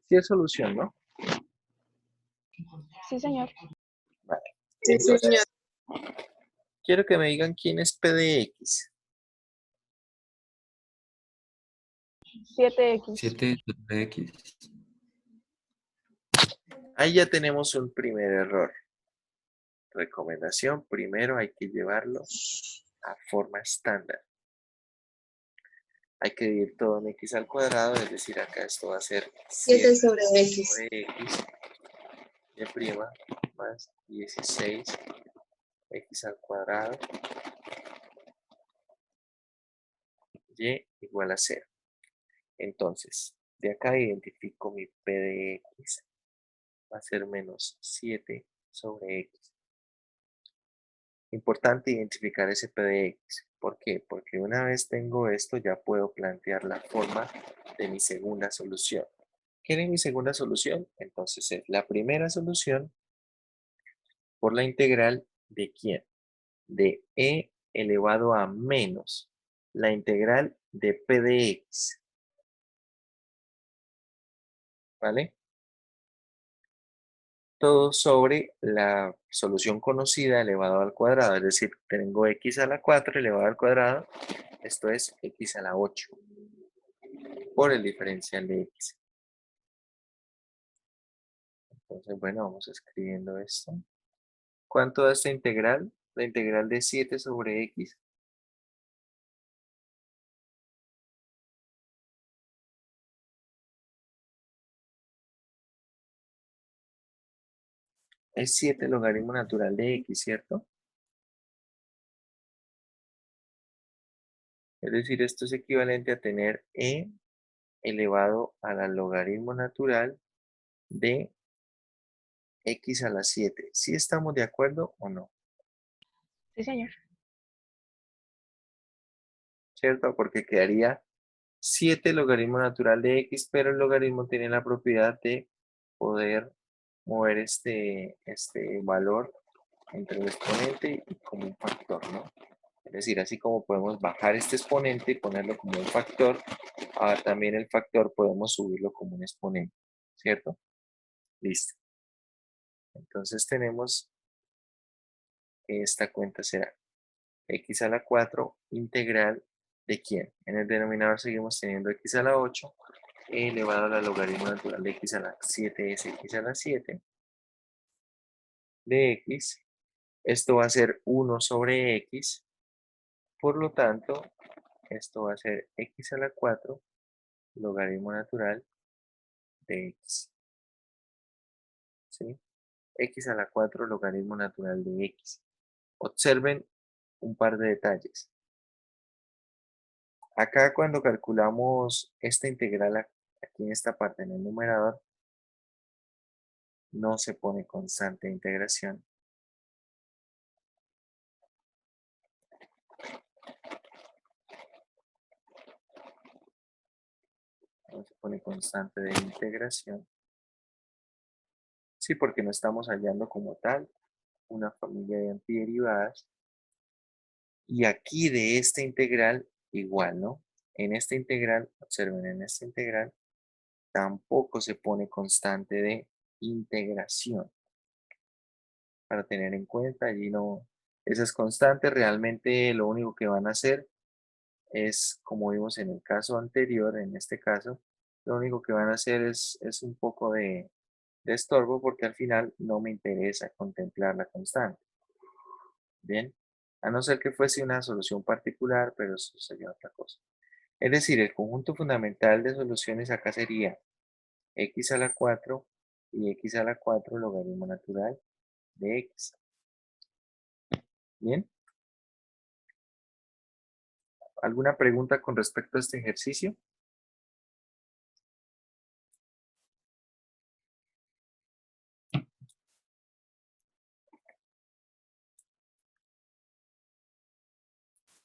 Sí es solución, ¿no? Sí, señor. Vale. Sí, señor. Entonces, quiero que me digan quién es P de X. 7x. 7 sobre X. Ahí ya tenemos un primer error. Recomendación, primero hay que llevarlo a forma estándar. Hay que dividir todo en x al cuadrado, es decir, acá esto va a ser 7 7 sobre X. sobre x y prima más 16 x al cuadrado y igual a 0. Entonces, de acá identifico mi p de x, va a ser menos 7 sobre x. Importante identificar ese p de x. ¿Por qué? Porque una vez tengo esto, ya puedo plantear la forma de mi segunda solución. ¿Quién es mi segunda solución? Entonces es la primera solución por la integral de ¿quién? De e elevado a menos la integral de p de x. ¿Vale? Todo sobre la solución conocida elevado al cuadrado, es decir, tengo x a la 4 elevado al cuadrado, esto es x a la 8, por el diferencial de x. Entonces, bueno, vamos escribiendo esto. ¿Cuánto da esta integral? La integral de 7 sobre x. Es 7 logaritmo natural de x, ¿cierto? Es decir, esto es equivalente a tener e elevado a la logaritmo natural de x a la 7. ¿Sí estamos de acuerdo o no? Sí, señor. ¿Cierto? Porque quedaría 7 logaritmo natural de x, pero el logaritmo tiene la propiedad de poder mover este valor entre el exponente y como un factor, ¿no? Es decir, así como podemos bajar este exponente y ponerlo como un factor, ahora también el factor podemos subirlo como un exponente, ¿cierto? Listo. Entonces tenemos que esta cuenta será x a la 4 integral de ¿quién? En el denominador seguimos teniendo x a la 8 elevado a la logaritmo natural de x a la 7 es x a la 7 de x. Esto va a ser 1 sobre x. Por lo tanto, esto va a ser x a la 4 logaritmo natural de x. ¿Sí? X a la 4 logaritmo natural de x. Observen un par de detalles. Acá cuando calculamos esta integral aquí en esta parte en el numerador, no se pone constante de integración. No se pone constante de integración. Sí, porque no estamos hallando como tal una familia de antiderivadas. Y aquí de esta integral, igual, ¿no? En esta integral, observen, en esta integral tampoco se pone constante de integración. Para tener en cuenta, allí no, esas constantes realmente lo único que van a hacer es, como vimos en el caso anterior, en este caso, lo único que van a hacer es un poco de estorbo porque al final no me interesa contemplar la constante. Bien, a no ser que fuese una solución particular, pero eso sería otra cosa. Es decir, el conjunto fundamental de soluciones acá sería x a la 4 y x a la 4 logaritmo natural de x. Bien, ¿alguna pregunta con respecto a este ejercicio?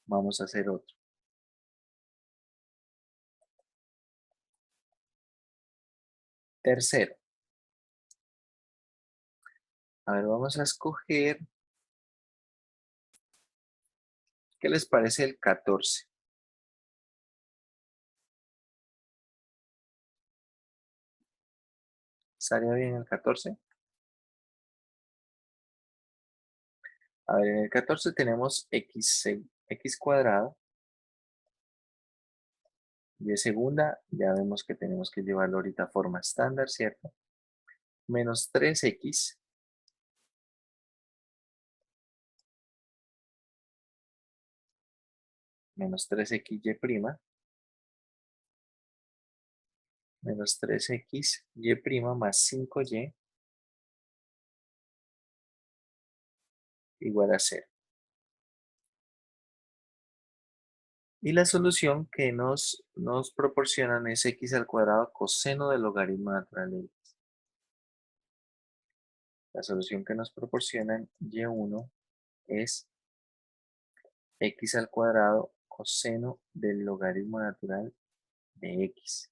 Vamos a hacer otro. Tercero. A ver, vamos a escoger. ¿Qué les parece el 14? ¿Estaría bien el 14? A ver, en el 14 tenemos x cuadrado. De segunda, ya vemos que tenemos que llevarlo ahorita a forma estándar, ¿cierto? Menos 3x menos 3xy' menos 3xy' más 5y igual a 0. Y la solución que nos proporcionan es x al cuadrado coseno del logaritmo natural de x. La solución que nos proporcionan y1 es x al cuadrado coseno del logaritmo natural de x.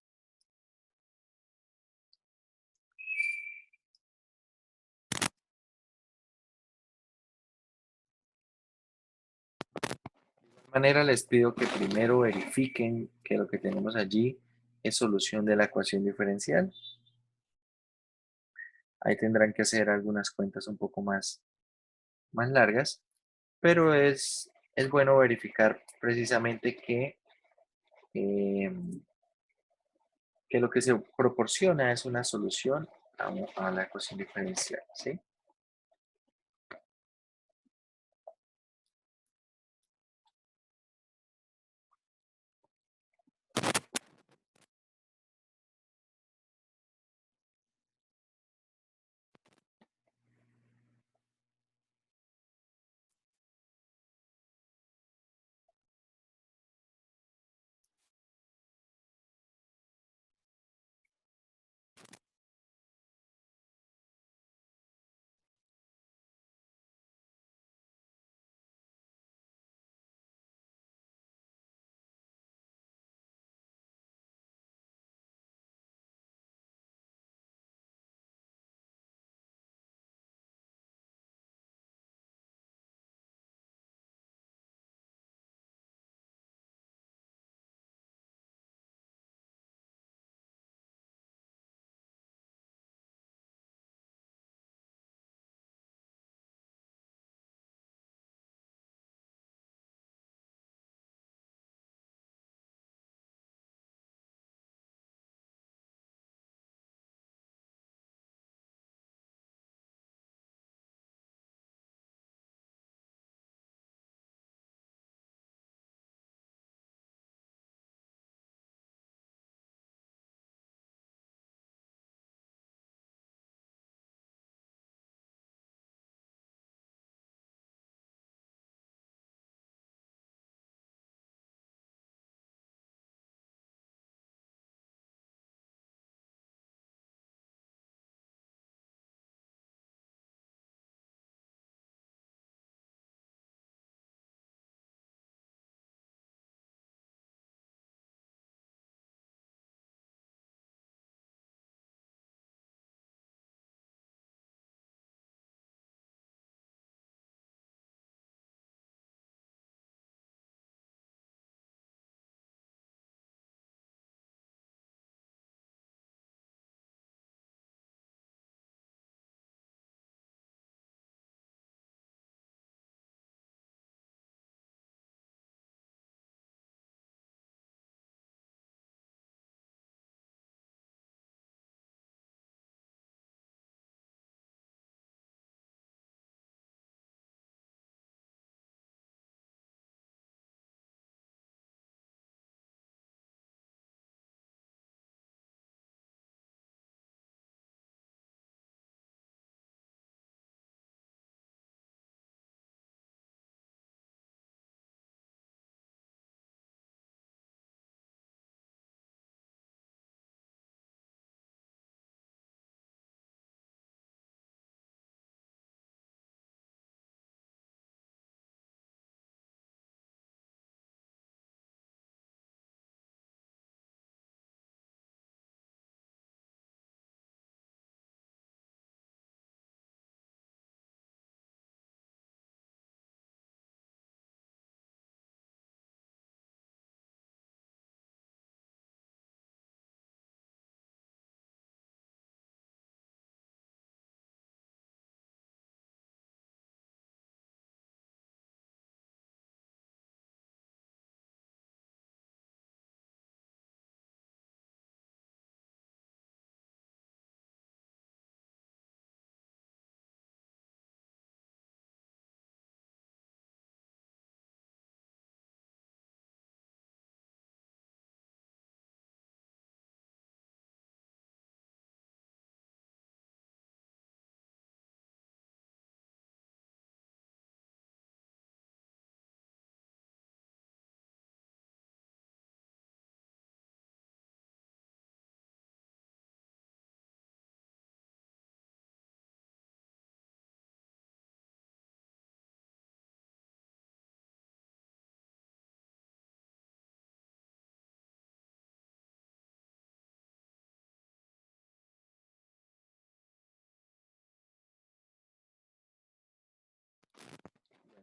De manera les pido que primero verifiquen que lo que tenemos allí es solución de la ecuación diferencial. Ahí tendrán que hacer algunas cuentas un poco más largas, pero es bueno verificar precisamente eh, que lo que se proporciona es una solución a la ecuación diferencial, ¿sí?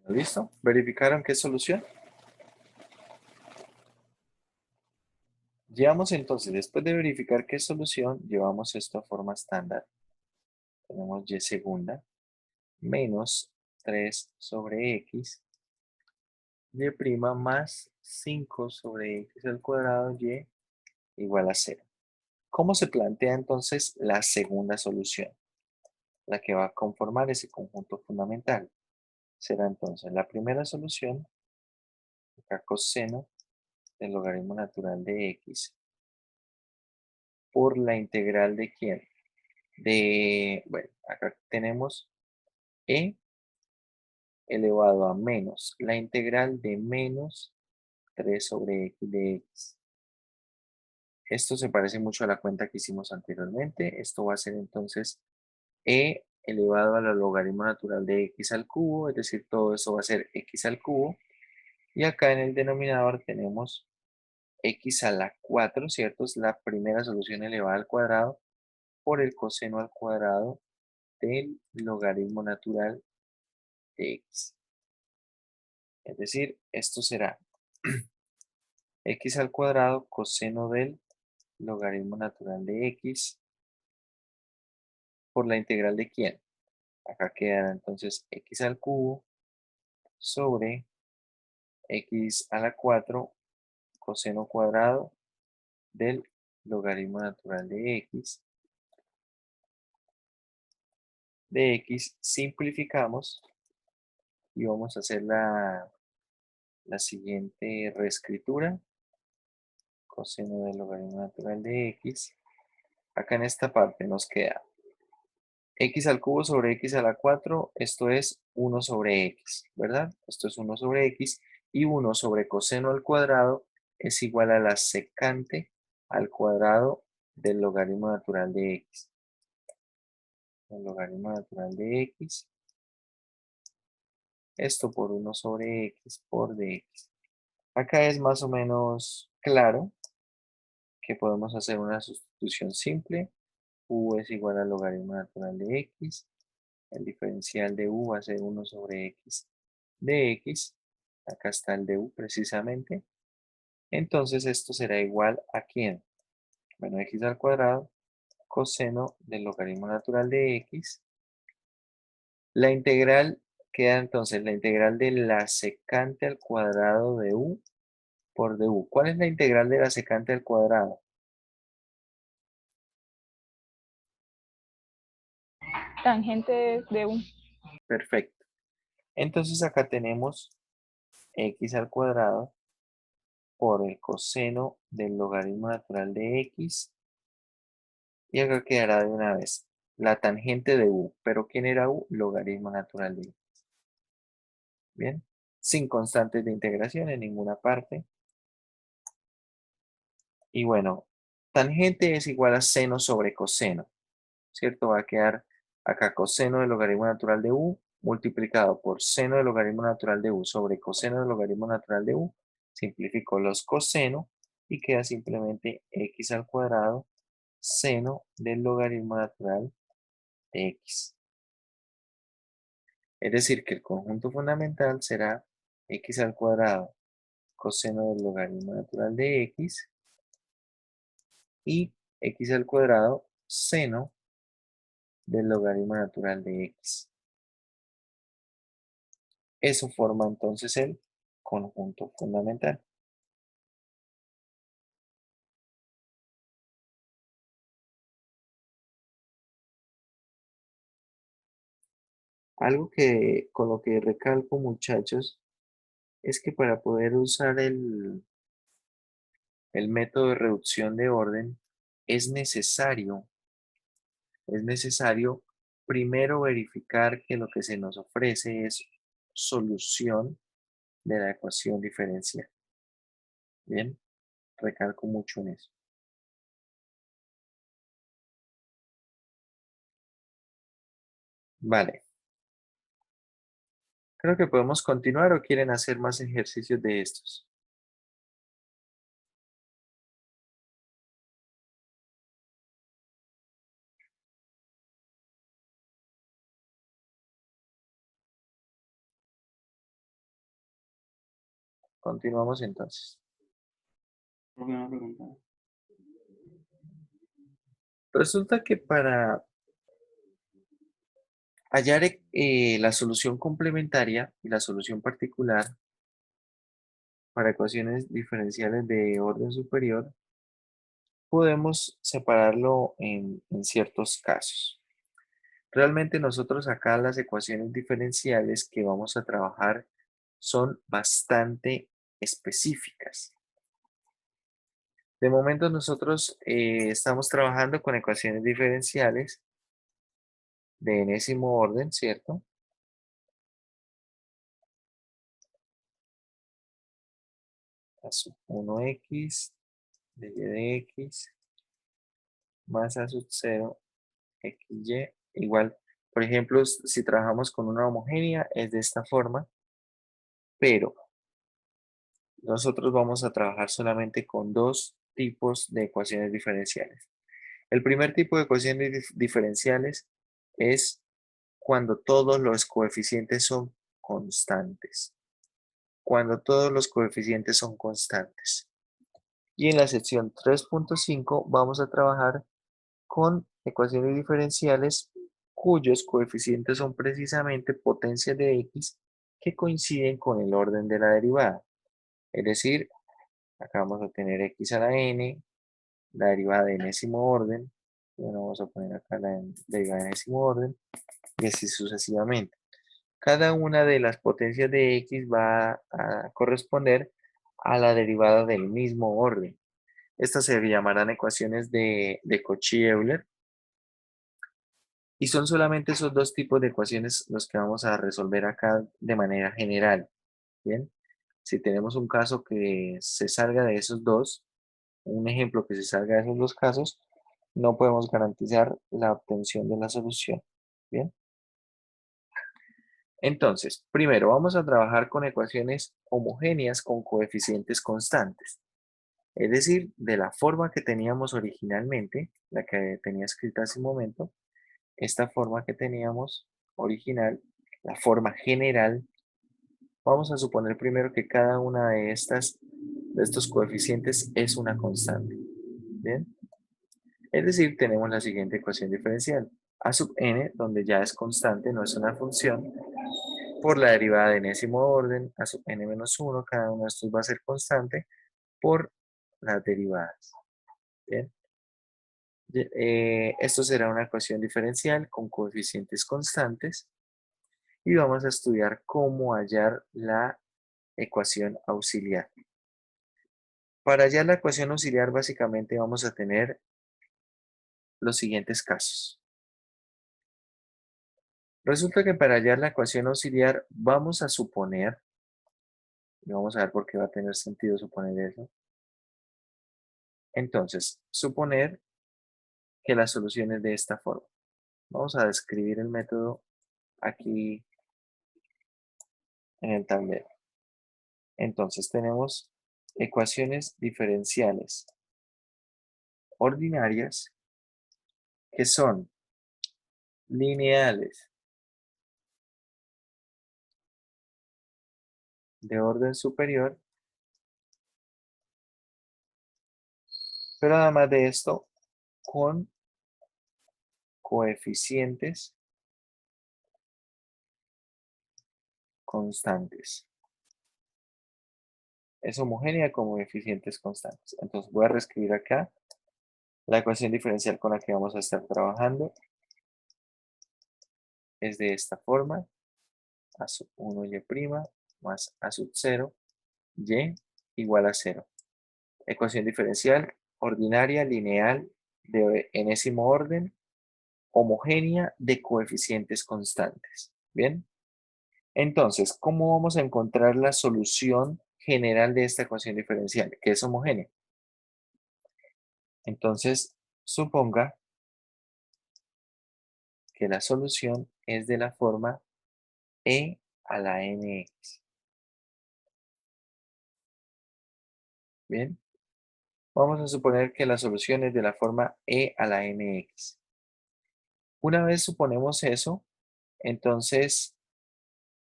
¿Listo? ¿Verificaron qué solución? Llevamos entonces, después de verificar qué solución, llevamos esto a forma estándar. Tenemos y segunda menos 3 sobre x, y' más 5 sobre x al cuadrado y igual a 0. ¿Cómo se plantea entonces la segunda solución? La que va a conformar ese conjunto fundamental. Será entonces la primera solución, acá coseno del logaritmo natural de x, por la integral de ¿quién? Bueno, acá tenemos e elevado a menos la integral de menos 3 sobre x de x. Esto se parece mucho a la cuenta que hicimos anteriormente. Esto va a ser entonces e elevado a la logaritmo natural de x al cubo, es decir, todo eso va a ser x al cubo. Y acá en el denominador tenemos x a la 4, ¿cierto? Es la primera solución elevada al cuadrado por el coseno al cuadrado del logaritmo natural de x. Es decir, esto será x al cuadrado coseno del logaritmo natural de x por la integral de ¿quién? Acá quedará entonces x al cubo sobre x a la 4 coseno cuadrado del logaritmo natural de x. De x simplificamos y vamos a hacer la siguiente reescritura. Coseno del logaritmo natural de x. Acá en esta parte nos queda x al cubo sobre x a la 4, esto es 1 sobre x, ¿verdad? Esto es 1 sobre x, y 1 sobre coseno al cuadrado es igual a la secante al cuadrado del logaritmo natural de x. El logaritmo natural de x, esto por 1 sobre x por dx. Acá es más o menos claro que podemos hacer una sustitución simple. U es igual al logaritmo natural de x. El diferencial de u va a ser 1 sobre x de x. Acá está el de u precisamente. Entonces esto será igual a ¿quién? Bueno, x al cuadrado coseno del logaritmo natural de x. La integral queda entonces la integral de la secante al cuadrado de u por du. ¿Cuál es la integral de la secante al cuadrado? Tangente de un. Perfecto. Entonces acá tenemos x al cuadrado por el coseno del logaritmo natural de x. Y acá quedará de una vez la tangente de u. ¿Pero quién era u? Logaritmo natural de u. Bien. Sin constantes de integración en ninguna parte. Y bueno, tangente es igual a seno sobre coseno. ¿Cierto? Va a quedar acá coseno del logaritmo natural de u multiplicado por seno del logaritmo natural de u sobre coseno del logaritmo natural de u. Simplifico los coseno y queda simplemente x al cuadrado seno del logaritmo natural de x. Es decir, que el conjunto fundamental será x al cuadrado coseno del logaritmo natural de x y x al cuadrado seno del logaritmo natural de x. Eso forma entonces el conjunto fundamental. Algo que con lo que recalco, muchachos, es que para poder usar el método de reducción de orden es necesario primero verificar que lo que se nos ofrece es solución de la ecuación diferencial. Bien, recalco mucho en eso. Vale. Creo que podemos continuar o quieren hacer más ejercicios de estos. Continuamos entonces. Profe, una pregunta. Resulta que para hallar la solución complementaria y la solución particular para ecuaciones diferenciales de orden superior, podemos separarlo en ciertos casos. Realmente nosotros acá las ecuaciones diferenciales que vamos a trabajar son bastante específicas. De momento nosotros estamos trabajando con ecuaciones diferenciales de enésimo orden, ¿cierto? A sub 1x de y de x más a sub 0 xy igual, por ejemplo, si trabajamos con una homogénea es de esta forma, pero nosotros vamos a trabajar solamente con dos tipos de ecuaciones diferenciales. El primer tipo de ecuaciones diferenciales es cuando todos los coeficientes son constantes. Cuando todos los coeficientes son constantes. Y en la sección 3.5 vamos a trabajar con ecuaciones diferenciales cuyos coeficientes son precisamente potencias de x que coinciden con el orden de la derivada. Es decir, acá vamos a tener x a la n, la derivada de enésimo orden, bueno, vamos a poner acá la derivada de enésimo orden, y así sucesivamente. Cada una de las potencias de x va a corresponder a la derivada del mismo orden. Estas se llamarán ecuaciones de Cauchy-Euler. Y son solamente esos dos tipos de ecuaciones los que vamos a resolver acá de manera general. Bien, si tenemos un caso que se salga de esos dos, un ejemplo que se salga de esos dos casos, no podemos garantizar la obtención de la solución. Bien. Entonces, primero vamos a trabajar con ecuaciones homogéneas con coeficientes constantes. Es decir, de la forma que teníamos originalmente, la que tenía escrita hace un momento, esta forma que teníamos original, la forma general, vamos a suponer primero que cada una de estos coeficientes es una constante. ¿Bien? Es decir, tenemos la siguiente ecuación diferencial. A sub n, donde ya es constante, no es una función, por la derivada de enésimo orden, a sub n menos 1, cada uno de estos va a ser constante, por las derivadas. ¿Bien? Esto será una ecuación diferencial con coeficientes constantes y vamos a estudiar cómo hallar la ecuación auxiliar. Para hallar la ecuación auxiliar básicamente vamos a tener los siguientes casos. Resulta que para hallar la ecuación auxiliar vamos a suponer, y vamos a ver por qué va a tener sentido suponer eso. Entonces, suponer que la solución es de esta forma. Vamos a describir el método aquí en el tablero. Entonces tenemos ecuaciones diferenciales ordinarias que son lineales de orden superior, pero además de esto, con coeficientes constantes. Es homogénea con coeficientes constantes. Entonces voy a reescribir acá la ecuación diferencial con la que vamos a estar trabajando. Es de esta forma, a sub 1y' más a sub 0, y igual a 0. Ecuación diferencial ordinaria, lineal, de enésimo orden, homogénea de coeficientes constantes. ¿Bien? Entonces, ¿cómo vamos a encontrar la solución general de esta ecuación diferencial, que es homogénea? Entonces, suponga que la solución es de la forma e a la nx. Bien, vamos a suponer que la solución es de la forma e a la nx. Una vez suponemos eso, entonces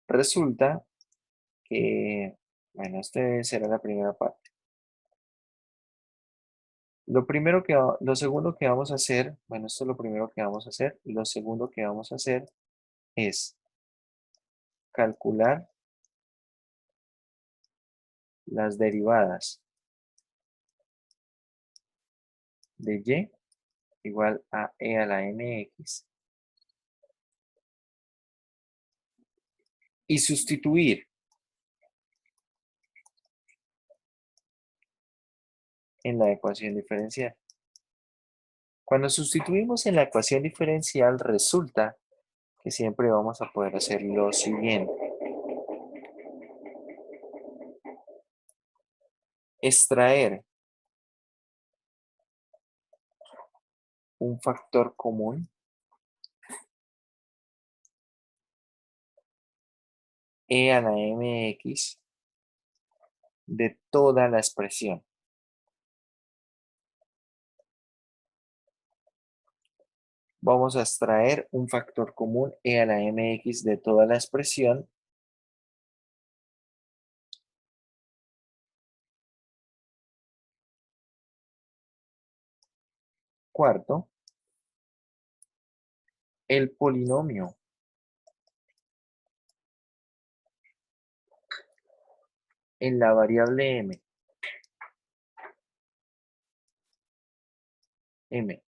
resulta que Bueno, este será la primera parte. Lo segundo que vamos a hacer, bueno, esto es lo primero que vamos a hacer. Lo segundo que vamos a hacer es calcular las derivadas de y igual a e a la mx y sustituir en la ecuación diferencial. Cuando sustituimos en la ecuación diferencial, resulta que siempre vamos a poder hacer lo siguiente. Extraer un factor común e a la mx de toda la expresión. Vamos a extraer un factor común e a la mx de toda la expresión. Cuarto, el polinomio en la variable m,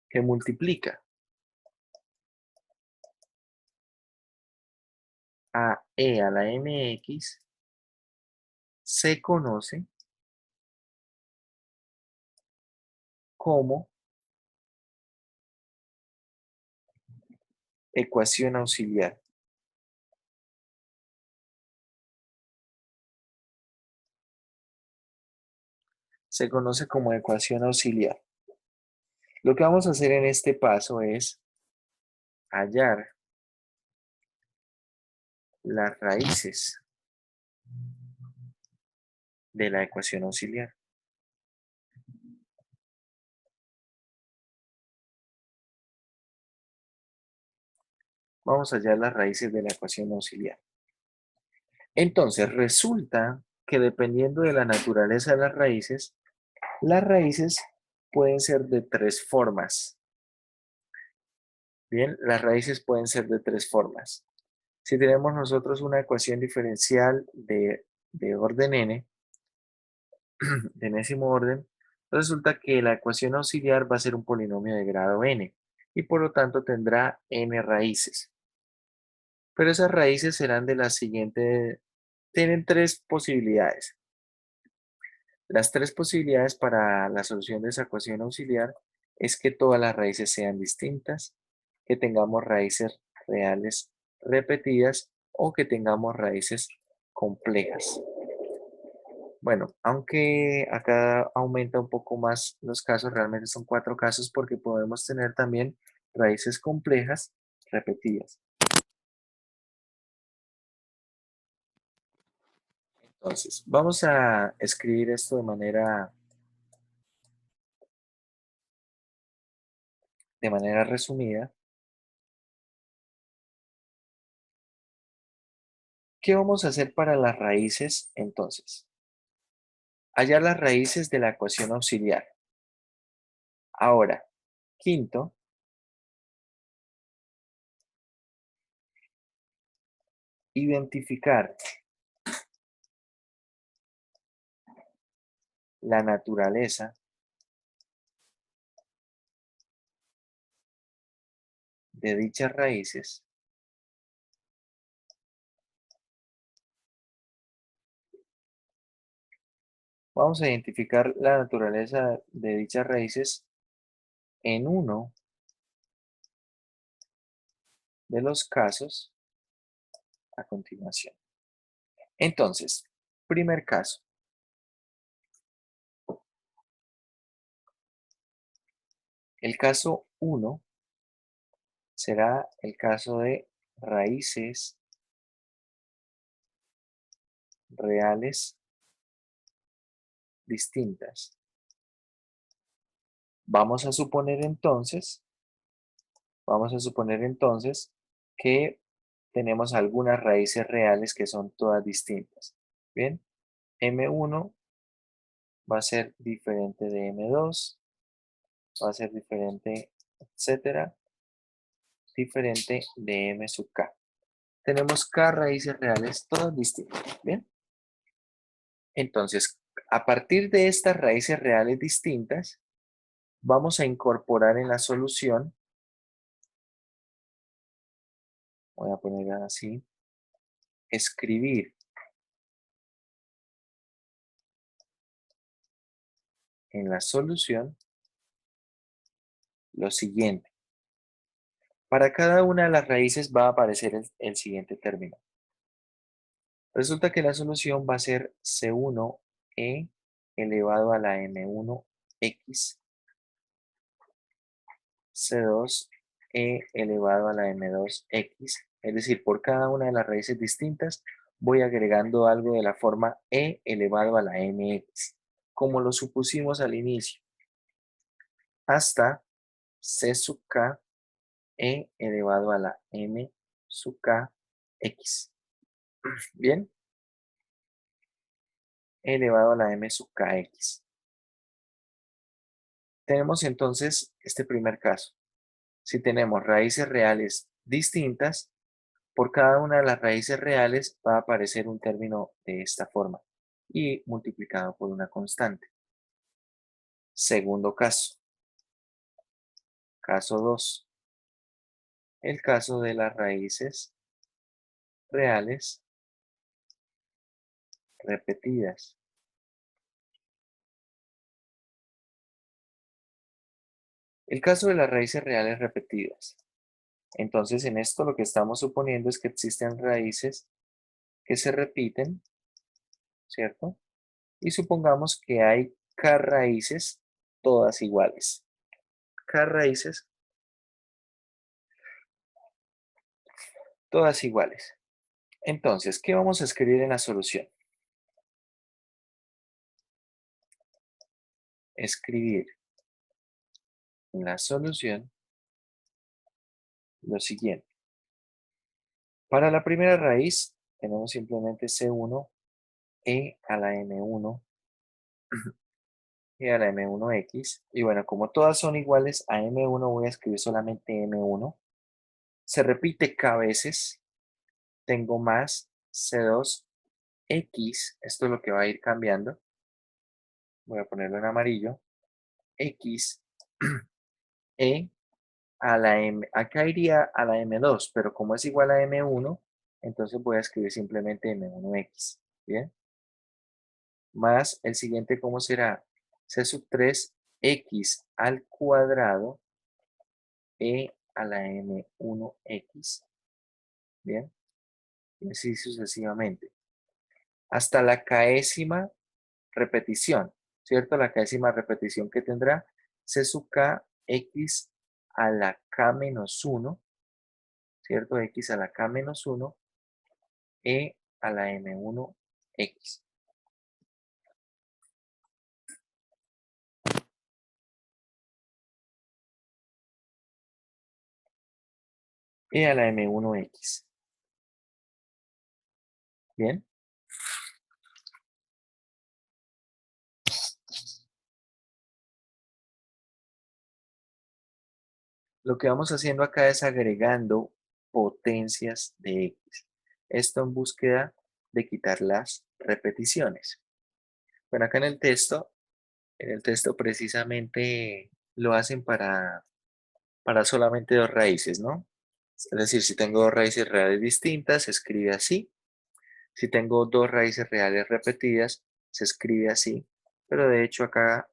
que multiplica a e a la mx, se conoce como ecuación auxiliar. Se conoce como ecuación auxiliar. Lo que vamos a hacer en este paso es hallar las raíces de la ecuación auxiliar. Vamos a hallar las raíces de la ecuación auxiliar. Entonces, resulta que dependiendo de la naturaleza de las raíces pueden ser de tres formas. Bien, las raíces pueden ser de tres formas. Si tenemos nosotros una ecuación diferencial de orden n, de enésimo orden, resulta que la ecuación auxiliar va a ser un polinomio de grado n y por lo tanto tendrá n raíces. Pero esas raíces serán de la siguiente, tienen tres posibilidades. Las tres posibilidades para la solución de esa ecuación auxiliar es que todas las raíces sean distintas, que tengamos raíces reales repetidas o que tengamos raíces complejas. Bueno, aunque acá aumenta un poco más los casos, realmente son 4 casos porque podemos tener también raíces complejas repetidas. Entonces, vamos a escribir esto de manera resumida. ¿Qué vamos a hacer para las raíces entonces? Hallar las raíces de la ecuación auxiliar. Ahora, quinto, identificar la naturaleza de dichas raíces. Vamos a identificar la naturaleza de dichas raíces en uno de los casos a continuación. Entonces, primer caso. El caso 1 será el caso de raíces reales distintas. Vamos a suponer entonces que tenemos algunas raíces reales que son todas distintas. Bien, M1 va a ser diferente de M2, va a ser diferente, etcétera, diferente de M sub K. Tenemos K raíces reales, todas distintas. Bien, entonces, a partir de estas raíces reales distintas, vamos a incorporar en la solución, voy a poner así, escribir en la solución lo siguiente. Para cada una de las raíces va a aparecer el siguiente término. Resulta que la solución va a ser C1e elevado a la M1x, C2e elevado a la M2x, es decir, por cada una de las raíces distintas voy agregando algo de la forma e elevado a la mx, como lo supusimos al inicio, hasta c sub k e elevado a la m sub k x. Bien, elevado a la m sub kx. Tenemos entonces este primer caso. Si tenemos raíces reales distintas, por cada una de las raíces reales va a aparecer un término de esta forma y multiplicado por una constante. Segundo caso. Caso 2. El caso de las raíces reales repetidas. El caso de las raíces reales repetidas. Entonces, en esto lo que estamos suponiendo es que existen raíces que se repiten, ¿cierto? Y supongamos que hay k raíces todas iguales. K raíces todas iguales. Entonces, ¿qué vamos a escribir en la solución? Escribir en la solución lo siguiente. Para la primera raíz, tenemos simplemente C1 e a la M1 y a la M1x. Y bueno, como todas son iguales a M1, voy a escribir solamente M1. Se repite K veces. Tengo más C2x. Esto es lo que va a ir cambiando. Voy a ponerlo en amarillo. X e a la M. Acá iría a la M2, pero como es igual a M1, entonces voy a escribir simplemente M1x. ¿Bien? Más el siguiente, ¿cómo será? C sub 3x al cuadrado e a la m1x. Bien, y así sucesivamente. Hasta la késima repetición, ¿cierto? La késima repetición que tendrá C sub k x a la k menos 1, ¿cierto? X a la k menos 1 e a la m1x. E a la m1x. Bien. Lo que vamos haciendo acá es agregando potencias de x. Esto en búsqueda de quitar las repeticiones. Bueno, acá en el texto precisamente lo hacen para solamente dos raíces, ¿no? Es decir, si tengo dos raíces reales distintas, se escribe así. Si tengo dos raíces reales repetidas, se escribe así. Pero de hecho acá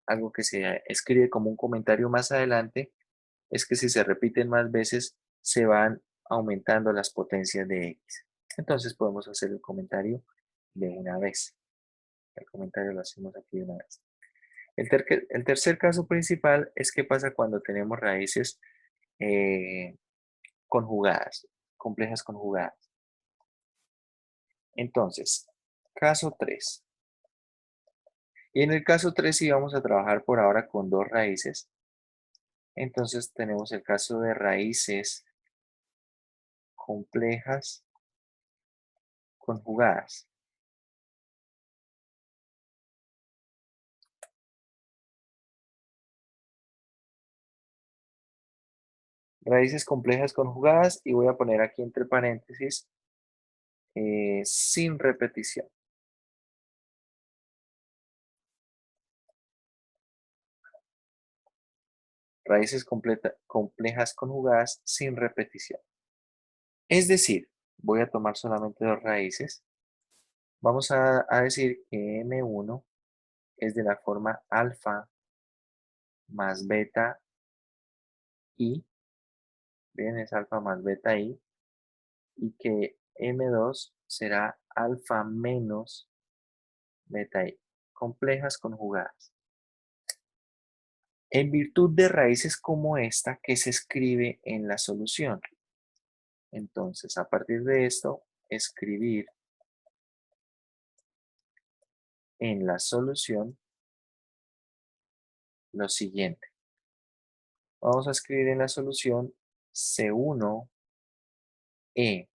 algo que se escribe como un comentario más adelante es que si se repiten más veces, se van aumentando las potencias de x. Entonces podemos hacer el comentario de una vez. El comentario lo hacemos aquí de una vez. El tercer caso principal es qué pasa cuando tenemos raíces eh, conjugadas, complejas conjugadas. Entonces, caso 3. Y en el caso 3 sí vamos a trabajar por ahora con dos raíces. Entonces tenemos el caso de raíces complejas conjugadas. Raíces complejas conjugadas y voy a poner aquí entre paréntesis sin repetición. Raíces complejas conjugadas sin repetición. Es decir, voy a tomar solamente dos raíces. Vamos a decir que m1 es de la forma alfa más beta i, bien, es alfa más beta i, y que m2 será alfa menos beta i, complejas conjugadas. En virtud de raíces como esta que se escribe en la solución. Entonces, a partir de esto, escribir en la solución lo siguiente. Vamos a escribir en la solución C1 e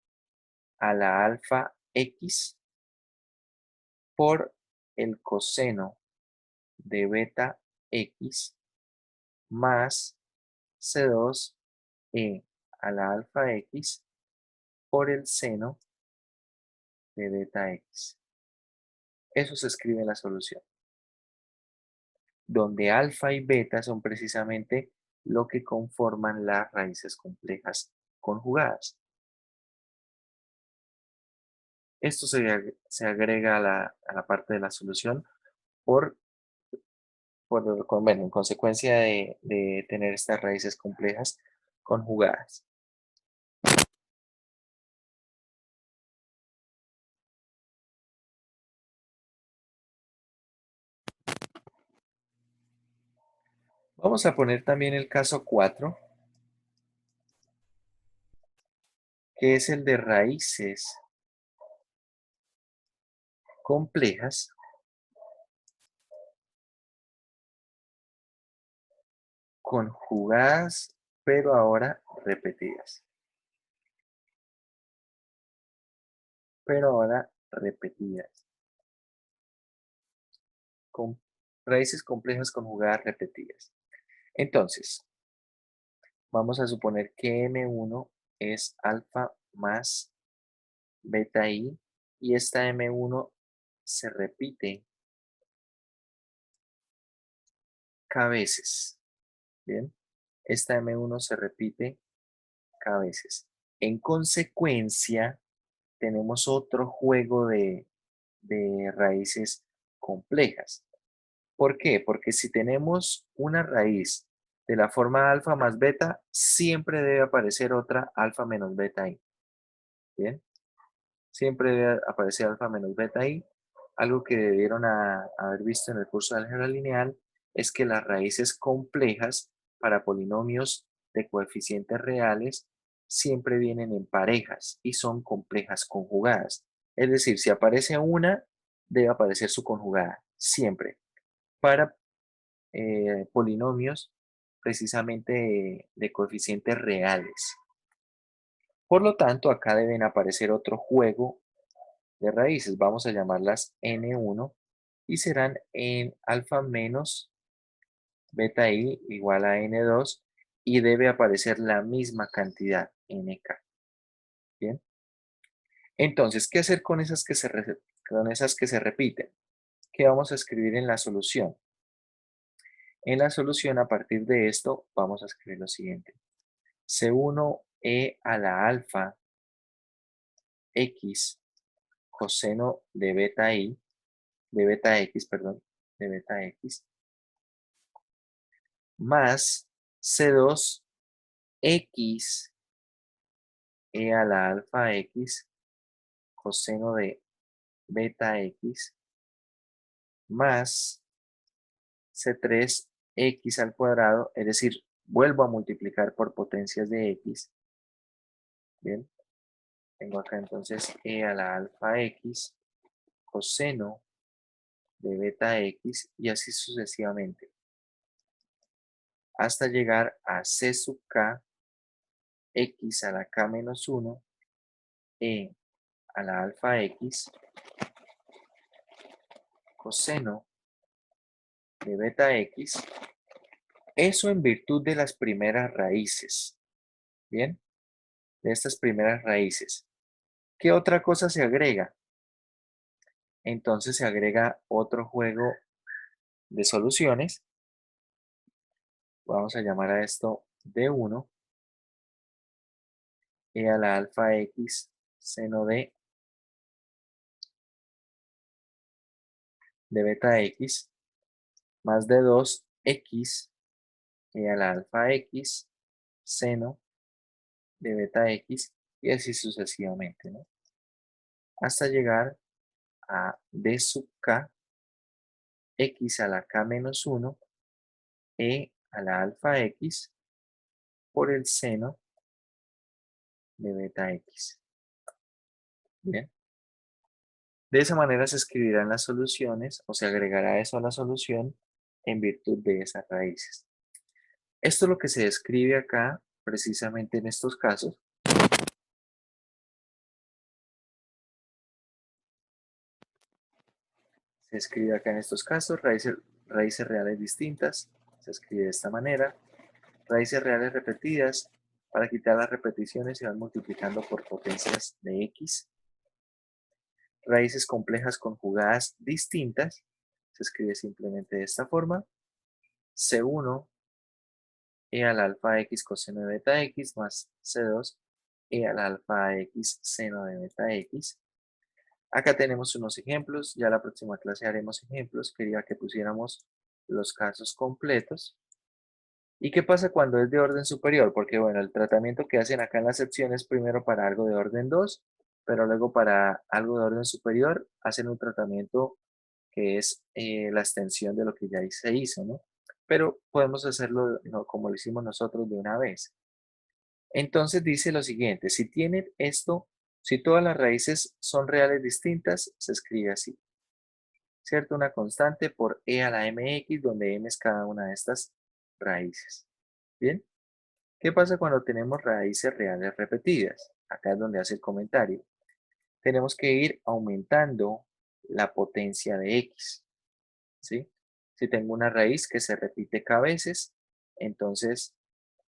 a la alfa x por el coseno de beta x más C2 e a la alfa x por el seno de beta x. Eso se escribe en la solución, donde alfa y beta son precisamente lo que conforman las raíces complejas conjugadas. Esto se agrega a la parte de la solución bueno, en consecuencia de tener estas raíces complejas conjugadas. Vamos a poner también el caso 4, que es el de raíces complejas conjugadas, pero ahora repetidas. Con raíces complejas conjugadas repetidas. Entonces, vamos a suponer que M1 es alfa más beta i y esta M1 se repite k veces. Bien, esta M1 se repite k veces. En consecuencia, tenemos otro juego de raíces complejas. ¿Por qué? Porque si tenemos una raíz de la forma alfa más beta, siempre debe aparecer otra alfa menos beta i. ¿Bien? Siempre debe aparecer alfa menos beta i. Algo que debieron haber visto en el curso de álgebra lineal es que las raíces complejas para polinomios de coeficientes reales siempre vienen en parejas y son complejas conjugadas. Es decir, si aparece una, debe aparecer su conjugada, siempre. Para polinomios precisamente de coeficientes reales. Por lo tanto, acá deben aparecer otro juego de raíces. Vamos a llamarlas n1 y serán en alfa menos beta i igual a n2 y debe aparecer la misma cantidad, nk. Bien. Entonces, ¿qué hacer con esas con esas que se repiten? ¿Qué vamos a escribir en la solución? En la solución, a partir de esto, vamos a escribir lo siguiente. C1e a la alfa x coseno de beta i, de beta x, perdón, de beta x, más C2 x e a la alfa x coseno de beta x más C3 x al cuadrado, es decir, vuelvo a multiplicar por potencias de x. Bien, tengo acá entonces e a la alfa x coseno de beta x y así sucesivamente hasta llegar a c sub k x a la k menos 1 e a la alfa x coseno de beta x, eso en virtud de las primeras raíces. Bien, de estas primeras raíces. ¿Qué otra cosa se agrega? Entonces se agrega otro juego de soluciones. Vamos a llamar a esto D1, e a la alfa x seno de beta x, más D2 x, e a la alfa x seno de beta x, y así sucesivamente, ¿no? Hasta llegar a d sub k, x a la k menos 1, e a la alfa x por el seno de beta x. Bien. De esa manera se escribirán las soluciones o se agregará eso a la solución en virtud de esas raíces. Esto es lo que se describe acá, precisamente en estos casos. Se escribe acá en estos casos raíces reales distintas. Se escribe de esta manera. Raíces reales repetidas. Para quitar las repeticiones se van multiplicando por potencias de x. Raíces complejas conjugadas distintas. Se escribe simplemente de esta forma. C1 e al alfa x coseno de beta x más C2 e al alfa x seno de beta x. Acá tenemos unos ejemplos, ya la próxima clase haremos ejemplos, quería que pusiéramos los casos completos. ¿Y qué pasa cuando es de orden superior? Porque bueno, el tratamiento que hacen acá en la sección es primero para algo de orden 2, pero luego para algo de orden superior hacen un tratamiento que es la extensión de lo que ya se hizo, ¿no? Pero podemos hacerlo no, como lo hicimos nosotros de una vez. Entonces dice lo siguiente, si tienen esto, si todas las raíces son reales distintas, se escribe así, ¿cierto? Una constante por e a la mx, donde m es cada una de estas raíces. ¿Bien? ¿Qué pasa cuando tenemos raíces reales repetidas? Acá es donde hace el comentario. Tenemos que ir aumentando la potencia de x, ¿sí? Si tengo una raíz que se repite k veces, entonces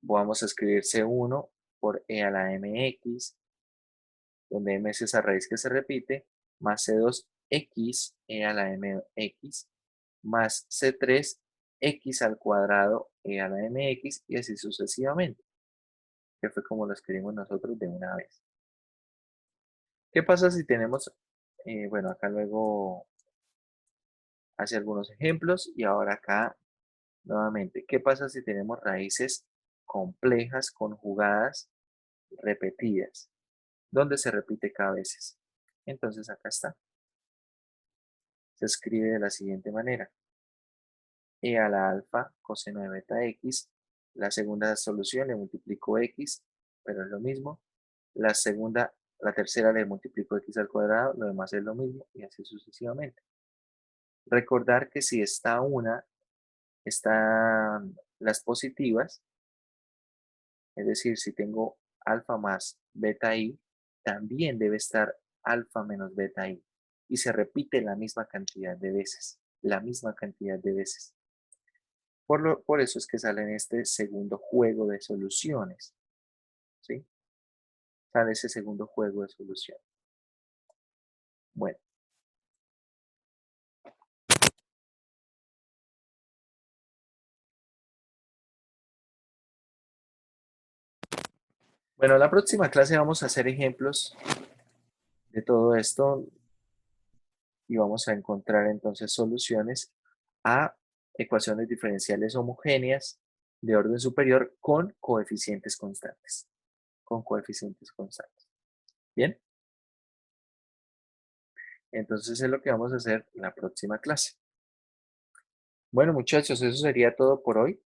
vamos a escribir C1 por e a la mx, donde m es esa raíz que se repite, más C2x e a la mx, más C3x al cuadrado e a la mx, y así sucesivamente, que fue como lo escribimos nosotros de una vez. ¿Qué pasa si tenemos, bueno, acá luego hace algunos ejemplos, y ahora acá nuevamente, ¿qué pasa si tenemos raíces complejas, conjugadas, repetidas? Donde se repite cada veces. Entonces acá está. Se escribe de la siguiente manera. E a la alfa coseno de beta x. La segunda solución le multiplico x, pero es lo mismo. La tercera le multiplico x al cuadrado, lo demás es lo mismo, y así sucesivamente. Recordar que si están las positivas, es decir, si tengo alfa más beta i, también debe estar alfa menos beta i. Y se repite la misma cantidad de veces. La misma cantidad de veces. Por eso es que sale en este segundo juego de soluciones. ¿Sí? Sale ese segundo juego de solución. Bueno. Bueno, la próxima clase vamos a hacer ejemplos de todo esto y vamos a encontrar entonces soluciones a ecuaciones diferenciales homogéneas de orden superior con coeficientes constantes. Con coeficientes constantes. ¿Bien? Entonces es lo que vamos a hacer en la próxima clase. Bueno, muchachos, eso sería todo por hoy.